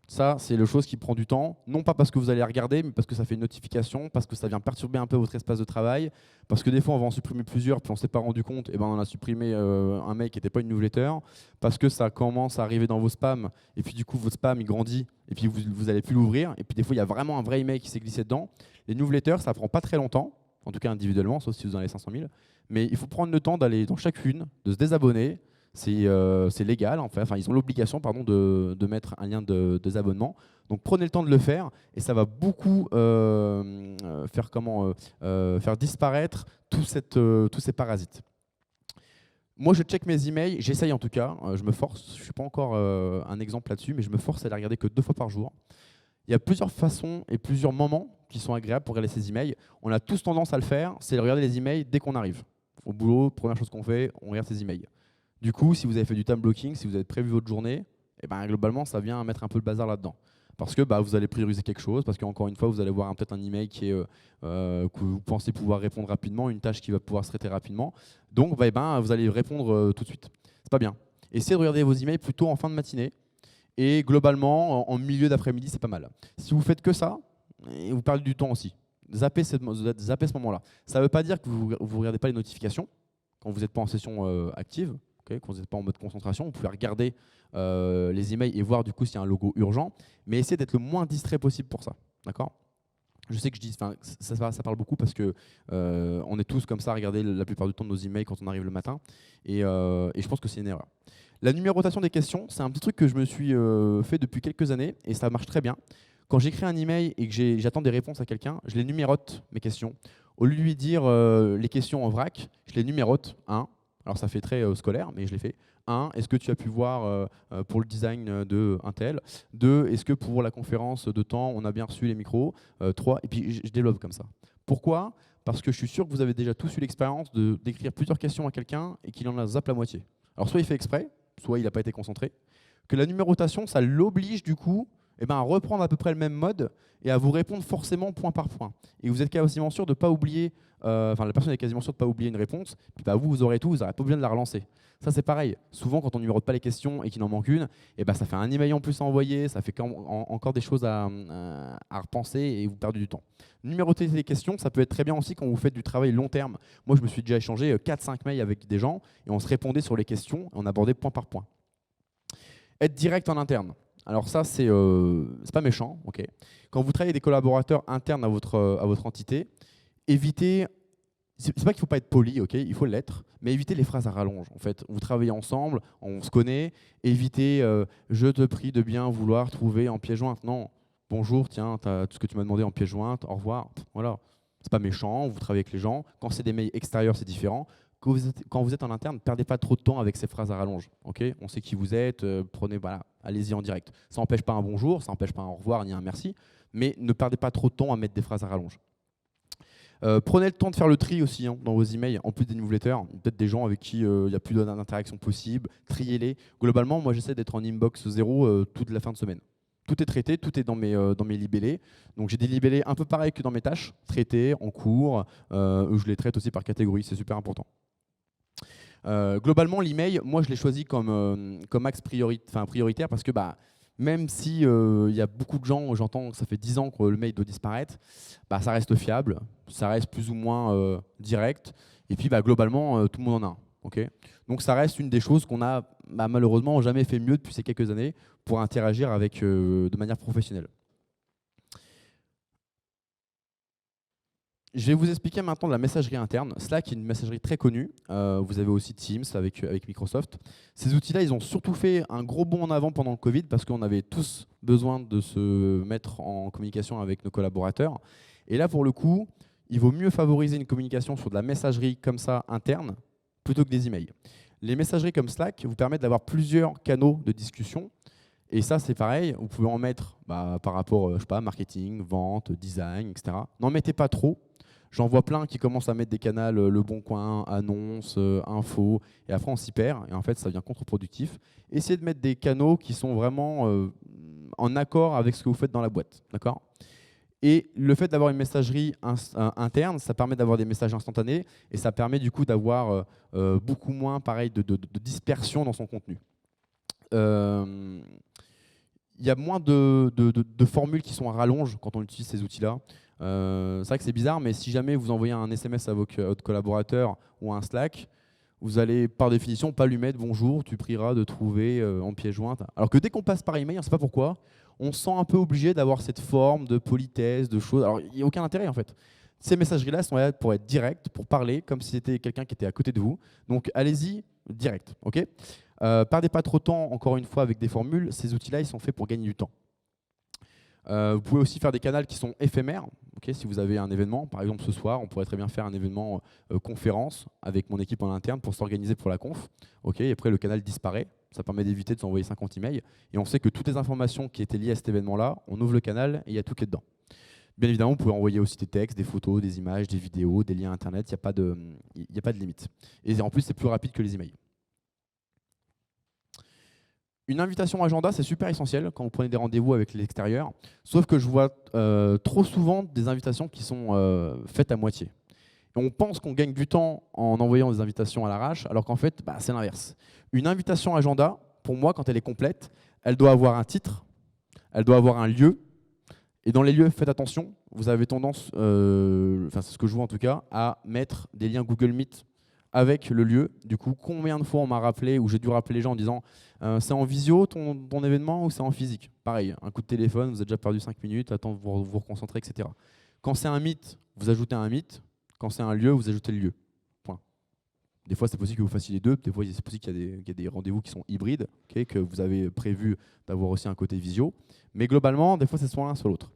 A: Ça, c'est le chose qui prend du temps, non pas parce que vous allez regarder, mais parce que ça fait une notification, parce que ça vient perturber un peu votre espace de travail, parce que des fois on va en supprimer plusieurs, puis on ne s'est pas rendu compte, et on a supprimé un mail qui n'était pas une newsletter, parce que ça commence à arriver dans vos spams, et puis du coup votre spam il grandit, et puis vous n'allez plus l'ouvrir, et puis des fois il y a vraiment un vrai email qui s'est glissé dedans. Les newsletters, ça prend pas très longtemps, en tout cas individuellement, sauf si vous en avez 500 000, mais il faut prendre le temps d'aller dans chacune, de se désabonner. C'est légal, enfin, ils ont l'obligation de mettre un lien de désabonnement. Donc prenez le temps de le faire et ça va beaucoup faire disparaître tous ces parasites. Moi, je check mes emails, j'essaye en tout cas, je me force, je ne suis pas encore un exemple là-dessus, mais je me force à les regarder que 2 fois par jour. Il y a plusieurs façons et plusieurs moments qui sont agréables pour regarder ces emails. On a tous tendance à le faire, c'est de regarder les emails dès qu'on arrive. Au boulot, première chose qu'on fait, on regarde ses emails. Du coup, si vous avez fait du time blocking, si vous avez prévu votre journée, globalement, ça vient mettre un peu le bazar là-dedans. Parce que vous allez prioriser quelque chose, parce qu'encore une fois, vous allez voir peut-être un email que vous pensez pouvoir répondre rapidement, une tâche qui va pouvoir se traiter rapidement. Donc, vous allez répondre tout de suite. C'est pas bien. Essayez de regarder vos emails plutôt en fin de matinée. Et globalement, en milieu d'après-midi, c'est pas mal. Si vous faites que ça, et vous perdez du temps aussi. Zappez ce moment-là. Ça ne veut pas dire que vous ne regardez pas les notifications quand vous n'êtes pas en session active. Okay, quand vous n'êtes pas en mode concentration, vous pouvez regarder les emails et voir du coup s'il y a un logo urgent, mais essayez d'être le moins distrait possible pour ça. D'accord ? Je sais que ça parle beaucoup parce que on est tous comme ça à regarder la plupart du temps de nos emails quand on arrive le matin, et je pense que c'est une erreur. La numérotation des questions, c'est un petit truc que je me suis fait depuis quelques années et ça marche très bien. Quand j'écris un email et que j'attends des réponses à quelqu'un, je les numérote, mes questions. Au lieu de lui dire les questions en vrac, je les numérote. 1. Alors ça fait très scolaire, mais je l'ai fait. 1. Est-ce que tu as pu voir pour le design de un tel ? 2. Est-ce que pour la conférence de temps, on a bien reçu les micros ? 3. Et puis je développe comme ça. Pourquoi ? Parce que je suis sûr que vous avez déjà tous eu l'expérience d'écrire plusieurs questions à quelqu'un et qu'il en a zappé la moitié. Alors soit il fait exprès, soit il n'a pas été concentré. Que la numérotation, ça l'oblige du coup à reprendre à peu près le même mode et à vous répondre forcément point par point. Et vous êtes quasiment sûr de ne pas oublier enfin la personne est quasiment sûre de ne pas oublier une réponse, puis bah, vous aurez tout, vous n'aurez pas besoin de la relancer. Ça c'est pareil, souvent quand on ne numérote pas les questions et qu'il en manque une, et bah, ça fait un email en plus à envoyer, ça fait encore des choses à repenser et vous perdez du temps. Numéroter les questions, ça peut être très bien aussi quand vous faites du travail long terme. Moi je me suis déjà échangé 4-5 mails avec des gens et on se répondait sur les questions et on abordait point par point. Être direct en interne. Alors ça, c'est pas méchant. Okay. Quand vous travaillez avec des collaborateurs internes à votre entité, évitez, c'est pas qu'il ne faut pas être poli, okay, il faut l'être, mais évitez les phrases à rallonge. En fait, vous travaillez ensemble, on se connaît, évitez je te prie de bien vouloir trouver en pièce jointe. Non, bonjour, tiens, tu as tout ce que tu m'as demandé en pièce jointe, au revoir. Voilà, c'est pas méchant, vous travaillez avec les gens. Quand c'est des mails extérieurs, c'est différent. Quand vous êtes en interne, ne perdez pas trop de temps avec ces phrases à rallonge. Okay, on sait qui vous êtes, prenez, voilà, allez-y en direct. Ça n'empêche pas un bonjour, ça n'empêche pas un au revoir ni un merci, mais ne perdez pas trop de temps à mettre des phrases à rallonge. Prenez le temps de faire le tri aussi hein, dans vos emails, en plus des newsletters. Peut-être des gens avec qui il n'y a plus d'interaction possible, triez-les. Globalement, moi j'essaie d'être en inbox 0 toute la fin de semaine. Tout est traité, tout est dans mes libellés. Donc j'ai des libellés un peu pareils que dans mes tâches, traités, en cours, où je les traite aussi par catégorie, c'est super important. Globalement, l'email, moi je l'ai choisi comme axe prioritaire parce que bah, même si y a beaucoup de gens, j'entends que ça fait 10 ans que le mail doit disparaître, bah, ça reste fiable, ça reste plus ou moins direct, et puis bah, globalement, tout le monde en a un. Okay, donc ça reste une des choses qu'on a bah, malheureusement jamais fait mieux depuis ces quelques années pour interagir avec, de manière professionnelle. Je vais vous expliquer maintenant de la messagerie interne. Slack est une messagerie très connue. Vous avez aussi Teams avec Microsoft. Ces outils-là, ils ont surtout fait un gros bond en avant pendant le Covid parce qu'on avait tous besoin de se mettre en communication avec nos collaborateurs. Et là, pour le coup, il vaut mieux favoriser une communication sur de la messagerie comme ça interne plutôt que des emails. Les messageries comme Slack vous permettent d'avoir plusieurs canaux de discussion. Et ça, c'est pareil, vous pouvez en mettre bah, par rapport, je sais pas, marketing, vente, design, etc. N'en mettez pas trop. J'en vois plein qui commencent à mettre des canaux Le Bon Coin, annonces, infos, et après on s'y perd, et en fait ça devient contre-productif. Essayez de mettre des canaux qui sont vraiment en accord avec ce que vous faites dans la boîte. D'accord ? Et le fait d'avoir une messagerie interne, ça permet d'avoir des messages instantanés, et ça permet du coup d'avoir beaucoup moins pareil, de dispersion dans son contenu. Il y a moins de formules qui sont à rallonge quand on utilise ces outils-là. C'est vrai que c'est bizarre, mais si jamais vous envoyez un SMS à votre collaborateur ou un Slack, vous allez par définition pas lui mettre bonjour, tu prieras de trouver en pièce jointe. Alors que dès qu'on passe par email, on ne sait pas pourquoi, on se sent un peu obligé d'avoir cette forme de politesse, de choses. Alors il n'y a aucun intérêt en fait. Ces messageries-là sont là pour être directes, pour parler comme si c'était quelqu'un qui était à côté de vous. Donc allez-y direct, ok ? Perdez pas trop de temps, encore une fois, avec des formules. Ces outils-là, ils sont faits pour gagner du temps. Vous pouvez aussi faire des canaux qui sont éphémères. Okay, si vous avez un événement, par exemple ce soir, on pourrait très bien faire un événement conférence avec mon équipe en interne pour s'organiser pour la conf. Okay, et après, le canal disparaît. Ça permet d'éviter de s'envoyer 50 emails. Et on sait que toutes les informations qui étaient liées à cet événement-là, on ouvre le canal et il y a tout qui est dedans. Bien évidemment, vous pouvez envoyer aussi des textes, des photos, des images, des vidéos, des liens Internet. Il n'y a pas de limite. Et en plus, c'est plus rapide que les emails. Une invitation agenda, c'est super essentiel quand vous prenez des rendez-vous avec l'extérieur, sauf que je vois trop souvent des invitations qui sont faites à moitié. Et on pense qu'on gagne du temps en envoyant des invitations à l'arrache, alors qu'en fait, bah, c'est l'inverse. Une invitation agenda, pour moi, quand elle est complète, elle doit avoir un titre, elle doit avoir un lieu, et dans les lieux, faites attention, vous avez tendance, enfin c'est ce que je vois en tout cas, à mettre des liens Google Meet avec le lieu. Du coup, combien de fois on m'a rappelé ou j'ai dû rappeler les gens en disant c'est en visio ton événement ou c'est en physique? Pareil, un coup de téléphone, vous avez déjà perdu 5 minutes, attends, vous reconcentrer, etc. Quand c'est un meet, vous ajoutez un meet. Quand c'est un lieu, vous ajoutez le lieu. Point. Des fois, c'est possible que vous fassiez les deux. Des fois, c'est possible qu'il y a des rendez-vous qui sont hybrides, okay, que vous avez prévu d'avoir aussi un côté visio. Mais globalement, des fois, c'est soit l'un, soit l'autre.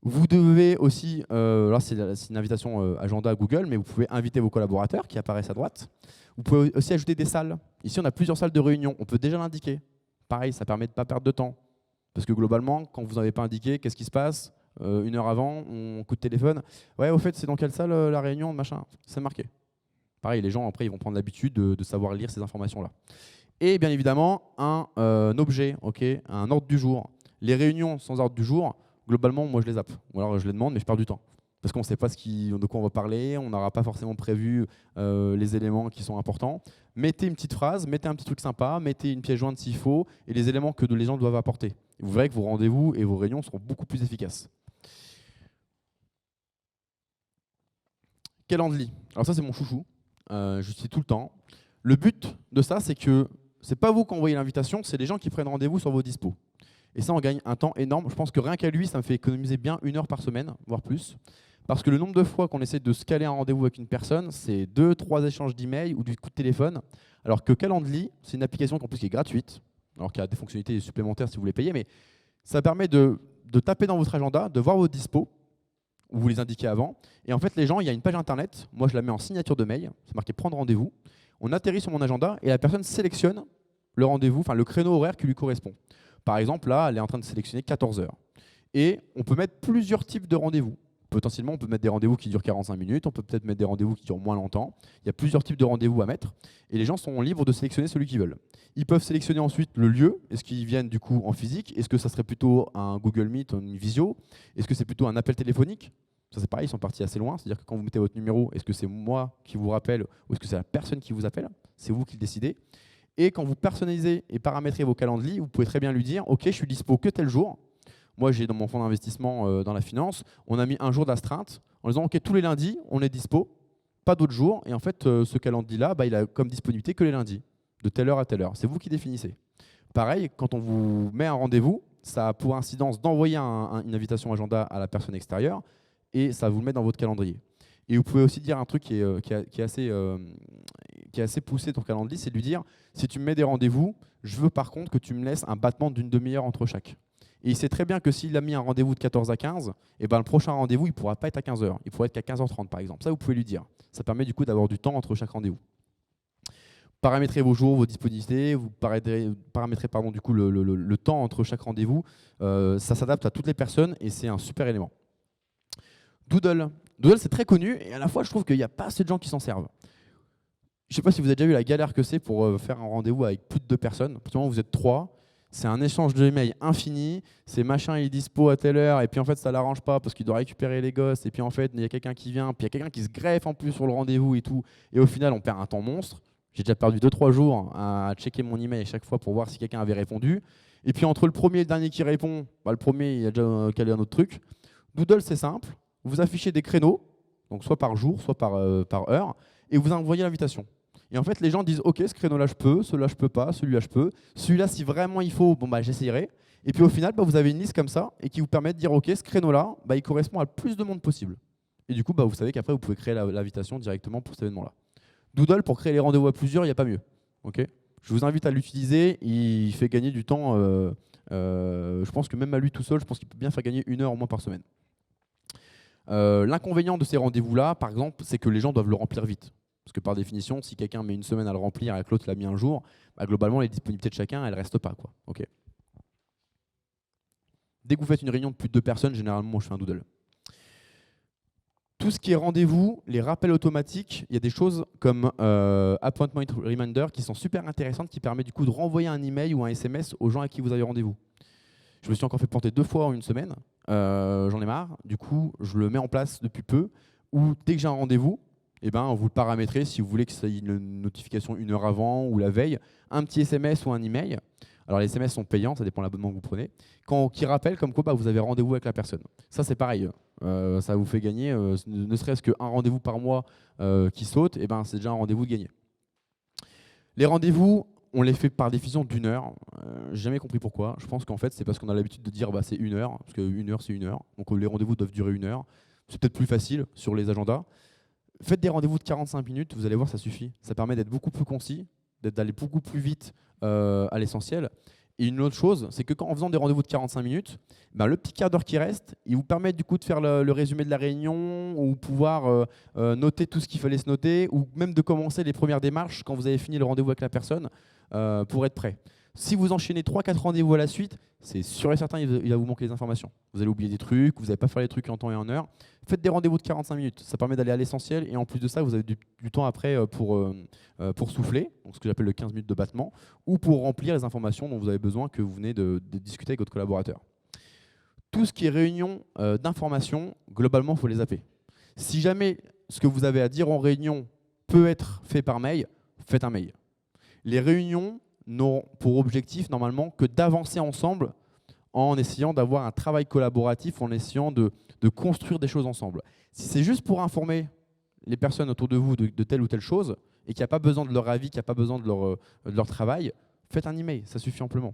A: Vous devez aussi, là c'est une invitation agenda à Google, mais vous pouvez inviter vos collaborateurs qui apparaissent à droite. Vous pouvez aussi ajouter des salles. Ici, on a plusieurs salles de réunion. On peut déjà l'indiquer. Pareil, ça permet de ne pas perdre de temps. Parce que globalement, quand vous n'avez pas indiqué, qu'est-ce qui se passe? Une heure avant, on coup de téléphone. Ouais, au fait, c'est dans quelle salle la réunion, machin? C'est marqué. Pareil, les gens, après, ils vont prendre l'habitude de savoir lire ces informations-là. Et bien évidemment, un objet, okay, un ordre du jour. Les réunions sans ordre du jour, globalement, moi, je les zappe. Ou alors, je les demande, mais je perds du temps. parce qu'on ne sait pas de quoi on va parler, on n'aura pas forcément prévu les éléments qui sont importants. Mettez une petite phrase, mettez un petit truc sympa, mettez une pièce jointe s'il faut, et les éléments que les gens doivent apporter. Vous verrez que vos rendez-vous et vos réunions seront beaucoup plus efficaces. Calendly. Alors ça, c'est mon chouchou. J'utilise tout le temps. Le but de ça, c'est que c'est pas vous qui envoyez l'invitation, c'est les gens qui prennent rendez-vous sur vos dispos. Et ça, on gagne un temps énorme. Je pense que rien qu'à lui, ça me fait économiser bien 1 heure par semaine, voire plus. Parce que le nombre de fois qu'on essaie de se caler un rendez-vous avec une personne, c'est 2-3 échanges d'emails ou du coup de téléphone. Alors que Calendly, c'est une application en plus qui est gratuite, alors qu'il y a des fonctionnalités supplémentaires si vous voulez payer, mais ça permet de taper dans votre agenda, de voir vos dispos, où vous les indiquez avant. Et en fait, les gens, il y a une page internet, moi je la mets en signature de mail, c'est marqué prendre rendez-vous. On atterrit sur mon agenda et la personne sélectionne le rendez-vous, enfin le créneau horaire qui lui correspond. Par exemple, là, elle est en train de sélectionner 14 heures. Et on peut mettre plusieurs types de rendez-vous. Potentiellement, on peut mettre des rendez-vous qui durent 45 minutes, on peut peut-être mettre des rendez-vous qui durent moins longtemps. Il y a plusieurs types de rendez-vous à mettre et les gens sont libres de sélectionner celui qu'ils veulent. Ils peuvent sélectionner ensuite le lieu. Est-ce qu'ils viennent du coup en physique? Est-ce que ça serait plutôt un Google Meet, une visio? Est-ce que c'est plutôt un appel téléphonique? Ça c'est pareil, ils sont partis assez loin. C'est-à-dire que quand vous mettez votre numéro, est-ce que c'est moi qui vous rappelle ou est-ce que c'est la personne qui vous appelle? C'est vous qui le décidez. Et quand vous personnalisez et paramétrez vos calendriers, vous pouvez très bien lui dire « Ok, je suis dispo que tel jour ». Moi, j'ai dans mon fonds d'investissement dans la finance, on a mis un jour d'astreinte en disant « Ok, tous les lundis, on est dispo, pas d'autres jours ». Et en fait, ce calendrier-là, il a comme disponibilité que les lundis, de telle heure à telle heure. C'est vous qui définissez. Pareil, quand on vous met un rendez-vous, ça a pour incidence d'envoyer une invitation agenda à la personne extérieure et ça vous le met dans votre calendrier. Et vous pouvez aussi dire un truc qui est assez poussé dans le calendrier, c'est de lui dire si tu me mets des rendez-vous, je veux par contre que tu me laisses un battement d'une demi-heure entre chaque. Et il sait très bien que s'il a mis un rendez-vous de 14 à 15, et le prochain rendez-vous, il ne pourra pas être à 15h. Il pourra être qu'à 15h30 par exemple. Ça, vous pouvez lui dire. Ça permet du coup d'avoir du temps entre chaque rendez-vous. Paramétrez vos jours, vos disponibilités, vous paramétrez du coup, le temps entre chaque rendez-vous. Ça s'adapte à toutes les personnes et c'est un super élément. Doodle. Doodle, c'est très connu et à la fois, je trouve qu'il n'y a pas assez de gens qui s'en servent. Je ne sais pas si vous avez déjà vu la galère que c'est pour faire un rendez-vous avec plus de 2 personnes. Pourtant, vous êtes 3. C'est un échange de mails infini. C'est machin, il est dispo à telle heure. Et puis en fait, ça ne l'arrange pas parce qu'il doit récupérer les gosses. Et puis en fait, il y a quelqu'un qui vient. Puis il y a quelqu'un qui se greffe en plus sur le rendez-vous et tout. Et au final, on perd un temps monstre. J'ai déjà perdu 2-3 jours à checker mon email à chaque fois pour voir si quelqu'un avait répondu. Et puis entre le premier et le dernier qui répond, le premier, il a déjà calé un autre truc. Doodle, c'est simple. Vous affichez des créneaux, donc soit par jour, soit par heure, et vous envoyez l'invitation. Et en fait, les gens disent « Ok, ce créneau-là, je peux, celui-là, je peux pas, celui-là, je peux. Celui-là, si vraiment il faut, j'essayerai. » Et puis au final, vous avez une liste comme ça, et qui vous permet de dire « Ok, ce créneau-là, il correspond à le plus de monde possible. » Et du coup, vous savez qu'après, vous pouvez créer l'invitation directement pour cet événement-là. Doodle, pour créer les rendez-vous à plusieurs, il n'y a pas mieux. Okay, je vous invite à l'utiliser, il fait gagner du temps. Je pense que même à lui tout seul, je pense qu'il peut bien faire gagner 1 heure au moins par semaine. L'inconvénient de ces rendez-vous-là, par exemple, c'est que les gens doivent le remplir vite. Parce que par définition, si quelqu'un met 1 semaine à le remplir et que l'autre l'a mis un jour, globalement, les disponibilités de chacun, elles ne restent pas. Okay. Dès que vous faites une réunion de plus de 2 personnes, généralement, moi, je fais un doodle. Tout ce qui est rendez-vous, les rappels automatiques, il y a des choses comme Appointment Reminder qui sont super intéressantes, qui permettent du coup de renvoyer un email ou un SMS aux gens à qui vous avez rendez-vous. Je me suis encore fait planter 2 fois en 1 semaine. J'en ai marre. Du coup, je le mets en place depuis peu. Où dès que j'ai un rendez-vous, vous le paramétrez si vous voulez que ça ait une notification 1 heure avant ou la veille, un petit SMS ou un email. Alors les SMS sont payants, ça dépend de l'abonnement que vous prenez. Qui rappelle comme quoi vous avez rendez-vous avec la personne. Ça c'est pareil. Ça vous fait gagner, ne serait-ce qu'un rendez-vous par mois qui saute, c'est déjà un rendez-vous de gagné. Les rendez-vous, on les fait par définition d'1 heure. J'ai jamais compris pourquoi. Je pense qu'en fait, c'est parce qu'on a l'habitude de dire c'est 1 heure, parce que 1 heure, c'est 1 heure. Donc les rendez-vous doivent durer 1 heure. C'est peut-être plus facile sur les agendas. Faites des rendez-vous de 45 minutes, vous allez voir, ça suffit. Ça permet d'être beaucoup plus concis, d'aller beaucoup plus vite à l'essentiel. Et une autre chose, c'est que en faisant des rendez-vous de 45 minutes, le petit quart d'heure qui reste, il vous permet du coup de faire le résumé de la réunion ou pouvoir noter tout ce qu'il fallait se noter ou même de commencer les premières démarches quand vous avez fini le rendez-vous avec la personne pour être prêt. Si vous enchaînez 3-4 rendez-vous à la suite, c'est sûr et certain il va vous manquer des informations. Vous allez oublier des trucs, vous n'allez pas faire les trucs en temps et en heure. Faites des rendez-vous de 45 minutes, ça permet d'aller à l'essentiel et en plus de ça, vous avez du temps après pour souffler, donc ce que j'appelle le 15 minutes de battement, ou pour remplir les informations dont vous avez besoin que vous venez de discuter avec votre collaborateur. Tout ce qui est réunion d'information, globalement, il faut les zapper. Si jamais ce que vous avez à dire en réunion peut être fait par mail, faites un mail. Les réunions n'ont pour objectif normalement que d'avancer ensemble en essayant d'avoir un travail collaboratif, en essayant de construire des choses ensemble. Si c'est juste pour informer les personnes autour de vous de telle ou telle chose et qu'il n'y a pas besoin de leur avis, qu'il n'y a pas besoin de leur travail, faites un email, ça suffit amplement.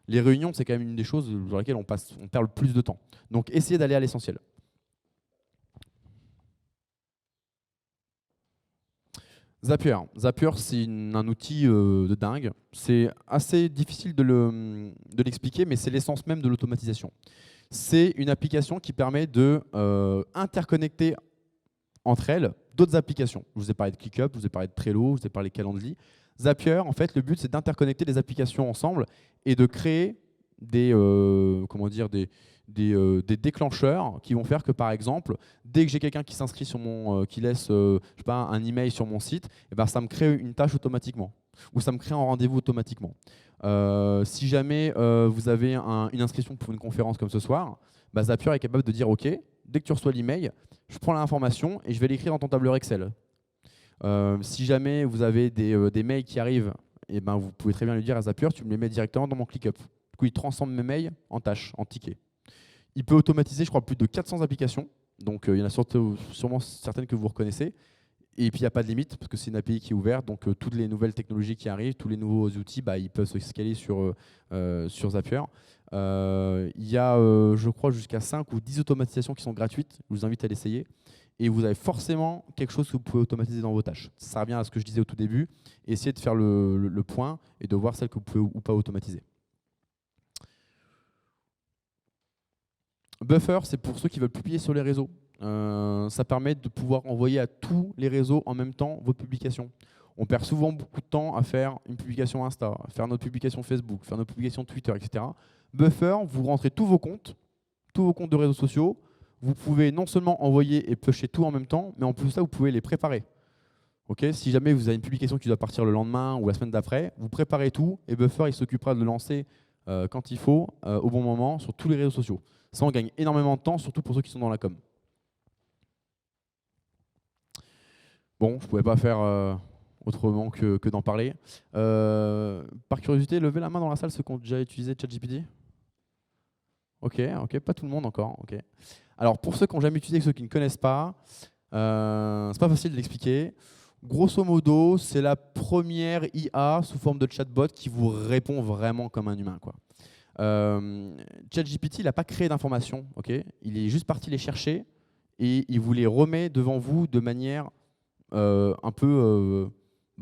A: Les réunions, c'est quand même une des choses dans lesquelles on perd le plus de temps. Donc essayez d'aller à l'essentiel. Zapier. Zapier, c'est un outil de dingue. C'est assez difficile de l'expliquer, mais c'est l'essence même de l'automatisation. C'est une application qui permet de interconnecter entre elles d'autres applications. Je vous ai parlé de ClickUp, je vous ai parlé de Trello, je vous ai parlé de Calendly. Zapier, en fait, le but, c'est d'interconnecter les applications ensemble et de créer des déclencheurs qui vont faire que, par exemple, dès que j'ai quelqu'un qui s'inscrit sur qui laisse je sais pas, un email sur mon site, et ben, ça me crée une tâche automatiquement ou ça me crée un rendez-vous automatiquement. Si jamais vous avez une inscription pour une conférence comme ce soir, bah, Zapier est capable de dire OK, dès que tu reçois l'email, je prends l'information et je vais l'écrire dans ton tableur Excel. Si jamais vous avez des mails qui arrivent, et ben, vous pouvez très bien lui dire à Zapier, tu me les mets directement dans mon ClickUp. Du coup, il transforme mes mails en tâches, en tickets. Il peut automatiser, je crois, plus de 400 applications. Donc, il y en a sûrement certaines que vous reconnaissez. Et puis, il n'y a pas de limite, parce que c'est une API qui est ouverte. Donc, toutes les nouvelles technologies qui arrivent, tous les nouveaux outils, bah, ils peuvent se scaler sur Zapier. Il y a, je crois, jusqu'à 5 ou 10 automatisations qui sont gratuites. Je vous invite à l'essayer. Et vous avez forcément quelque chose que vous pouvez automatiser dans vos tâches. Ça revient à ce que je disais au tout début. Essayez de faire le point et de voir celles que vous pouvez ou pas automatiser. Buffer, c'est pour ceux qui veulent publier sur les réseaux. Ça permet de pouvoir envoyer à tous les réseaux en même temps vos publications. On perd souvent beaucoup de temps à faire une publication Insta, à faire notre publication Facebook, faire notre publication Twitter, etc. Buffer, vous rentrez tous vos comptes de réseaux sociaux. Vous pouvez non seulement envoyer et pusher tout en même temps, mais en plus de ça, vous pouvez les préparer. Okay, si jamais vous avez une publication qui doit partir le lendemain ou la semaine d'après, vous préparez tout et Buffer il s'occupera de le lancer quand il faut, au bon moment, sur tous les réseaux sociaux. Ça, on gagne énormément de temps, surtout pour ceux qui sont dans la com. Bon, je ne pouvais pas faire autrement que d'en parler. Par curiosité, levez la main dans la salle ceux qui ont déjà utilisé ChatGPT. Ok, pas tout le monde encore. Okay. Alors, pour ceux qui n'ont jamais utilisé et ceux qui ne connaissent pas, c'est pas facile de l'expliquer. Grosso modo, c'est la première IA sous forme de chatbot qui vous répond vraiment comme un humain, quoi. ChatGPT, il n'a pas créé d'informations, okay, il est juste parti les chercher et il vous les remet devant vous de manière un peu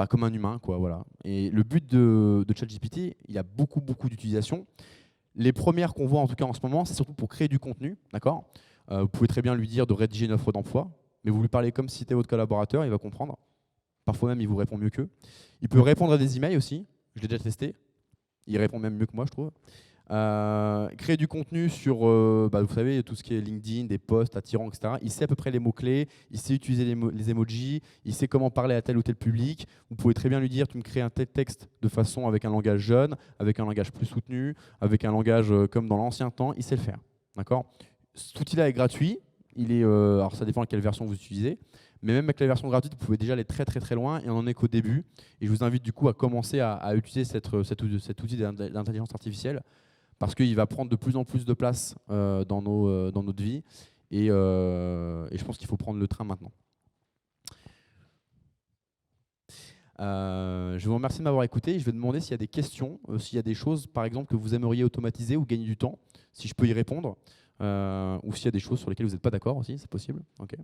A: comme un humain, quoi, voilà. Et le but de ChatGPT, il y a beaucoup d'utilisations. Les premières qu'on voit en tout cas en ce moment, c'est surtout pour créer du contenu, d'accord. Vous pouvez très bien lui dire de rédiger une offre d'emploi, mais vous lui parlez comme si c'était votre collaborateur, il va comprendre. Parfois même, il vous répond mieux qu'eux. Il peut répondre à des emails aussi, je l'ai déjà testé. Il répond même mieux que moi, je trouve. Créer du contenu sur, vous savez, tout ce qui est LinkedIn, des posts attirants, etc. Il sait à peu près les mots-clés, il sait utiliser les emojis, il sait comment parler à tel ou tel public. Vous pouvez très bien lui dire, tu me crées un tel texte de façon avec un langage jeune, avec un langage plus soutenu, avec un langage comme dans l'ancien temps, il sait le faire. D'accord ? Cet outil-là est gratuit. Alors ça dépend de quelle version vous utilisez. Mais même avec la version gratuite, vous pouvez déjà aller très loin et on n'en est qu'au début. Et je vous invite du coup à commencer à utiliser cet outil d'intelligence artificielle parce qu'il va prendre de plus en plus de place dans notre vie et je pense qu'il faut prendre le train maintenant. Je vous remercie de m'avoir écouté. Je vais demander s'il y a des questions, s'il y a des choses par exemple que vous aimeriez automatiser ou gagner du temps, si je peux y répondre, ou s'il y a des choses sur lesquelles vous n'êtes pas d'accord aussi, c'est possible. Okay.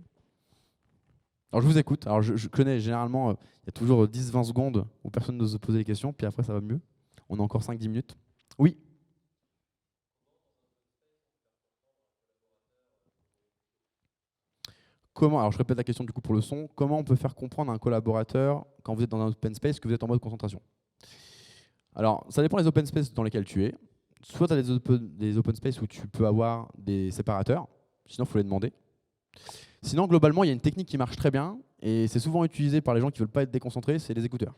A: Alors je vous écoute. Alors je connais généralement, il y a toujours 10-20 secondes où personne n'ose poser les questions, puis après ça va mieux. On a encore 5-10 minutes. Oui. Alors je répète la question du coup pour le son. Comment on peut faire comprendre à un collaborateur quand vous êtes dans un open space que vous êtes en mode concentration? Alors ça dépend des open space dans lesquels tu es. Soit tu as des open space où tu peux avoir des séparateurs, sinon il faut les demander. Sinon, globalement, il y a une technique qui marche très bien et c'est souvent utilisé par les gens qui ne veulent pas être déconcentrés, c'est les écouteurs.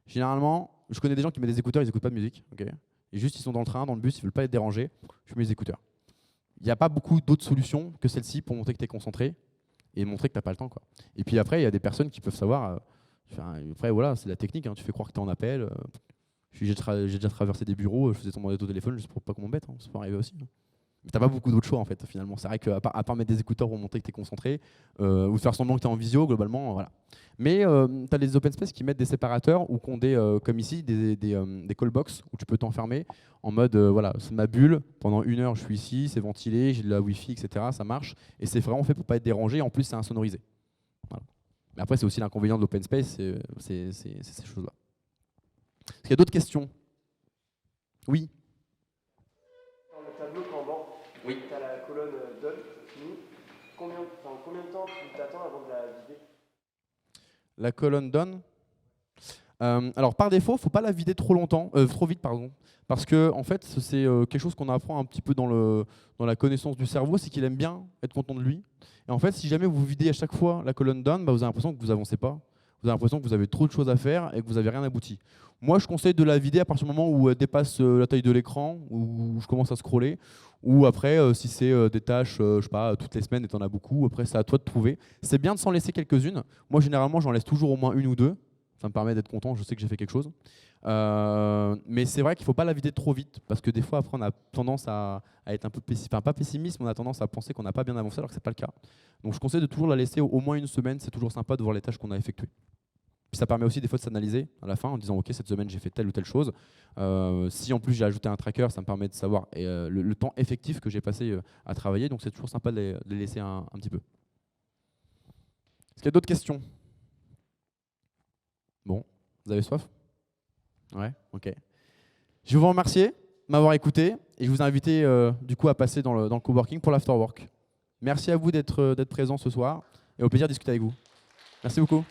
A: Généralement, je connais des gens qui mettent des écouteurs, ils n'écoutent pas de musique. Okay, et juste, ils sont dans le train, dans le bus, ils ne veulent pas être dérangés, je mets les écouteurs. Il n'y a pas beaucoup d'autres solutions que celle-ci pour montrer que tu es concentré. et montrer que tu n'as pas le temps, quoi. Et puis après, il y a des personnes qui peuvent savoir. Après, voilà, c'est la technique. Hein, tu fais croire que tu es en appel. J'ai déjà traversé des bureaux, je faisais tomber au téléphone juste pour pas qu'on m'embête. Hein, ça peut arriver aussi. Hein. Mais t'as pas beaucoup d'autres choix en fait, finalement. C'est vrai qu'à part mettre des écouteurs pour montrer que tu es concentré, ou faire semblant que tu es en visio, globalement, voilà. Mais tu as les open space qui mettent des séparateurs ou qui ont comme ici, des call box où tu peux t'enfermer en mode, voilà, c'est ma bulle, pendant 1 heure je suis ici, c'est ventilé, j'ai de la Wi-Fi, etc. Ça marche. Et c'est vraiment fait pour pas être dérangé, en plus c'est insonorisé. Voilà. Mais après, c'est aussi l'inconvénient de l'open space, c'est ces choses-là. Est-ce qu'il y a d'autres questions? Oui.
B: Dans le tableau Kanban, oui. Tu as la colonne done, fini. Combien de temps tu t'attends avant de la vider?
A: La colonne done. Alors par défaut, il ne faut pas la vider trop vite, pardon, parce que en fait, c'est quelque chose qu'on apprend un petit peu dans la connaissance du cerveau, c'est qu'il aime bien être content de lui. Et en fait, si jamais vous videz à chaque fois la colonne done, bah, vous avez l'impression que vous avancez pas. Vous avez l'impression que vous avez trop de choses à faire et que vous n'avez rien abouti. Moi, je conseille de la vider à partir du moment où elle dépasse la taille de l'écran, où je commence à scroller, ou après, si c'est des tâches, je sais pas, toutes les semaines et tu en as beaucoup, après, c'est à toi de trouver. C'est bien de s'en laisser quelques-unes. Moi, généralement, j'en laisse toujours au moins 1 ou 2. Ça me permet d'être content, je sais que j'ai fait quelque chose. Mais c'est vrai qu'il ne faut pas la vider trop vite, parce que des fois, après, on a tendance à être un peu pessimiste. Enfin, pas pessimiste, mais on a tendance à penser qu'on n'a pas bien avancé, alors que ce n'est pas le cas. Donc, je conseille de toujours la laisser au moins 1 semaine. C'est toujours sympa de voir les tâches qu'on a effectuées. Puis ça permet aussi des fois de s'analyser à la fin en disant ok, cette semaine j'ai fait telle ou telle chose. Si en plus j'ai ajouté un tracker, ça me permet de savoir le temps effectif que j'ai passé à travailler. Donc c'est toujours sympa de les laisser un petit peu. Est-ce qu'il y a d'autres questions? Bon, vous avez soif? Ouais, ok. Je vais vous remercier de m'avoir écouté et je vous invite du coup à passer dans le coworking pour l'afterwork. Merci à vous d'être présents ce soir et au plaisir de discuter avec vous. Merci beaucoup.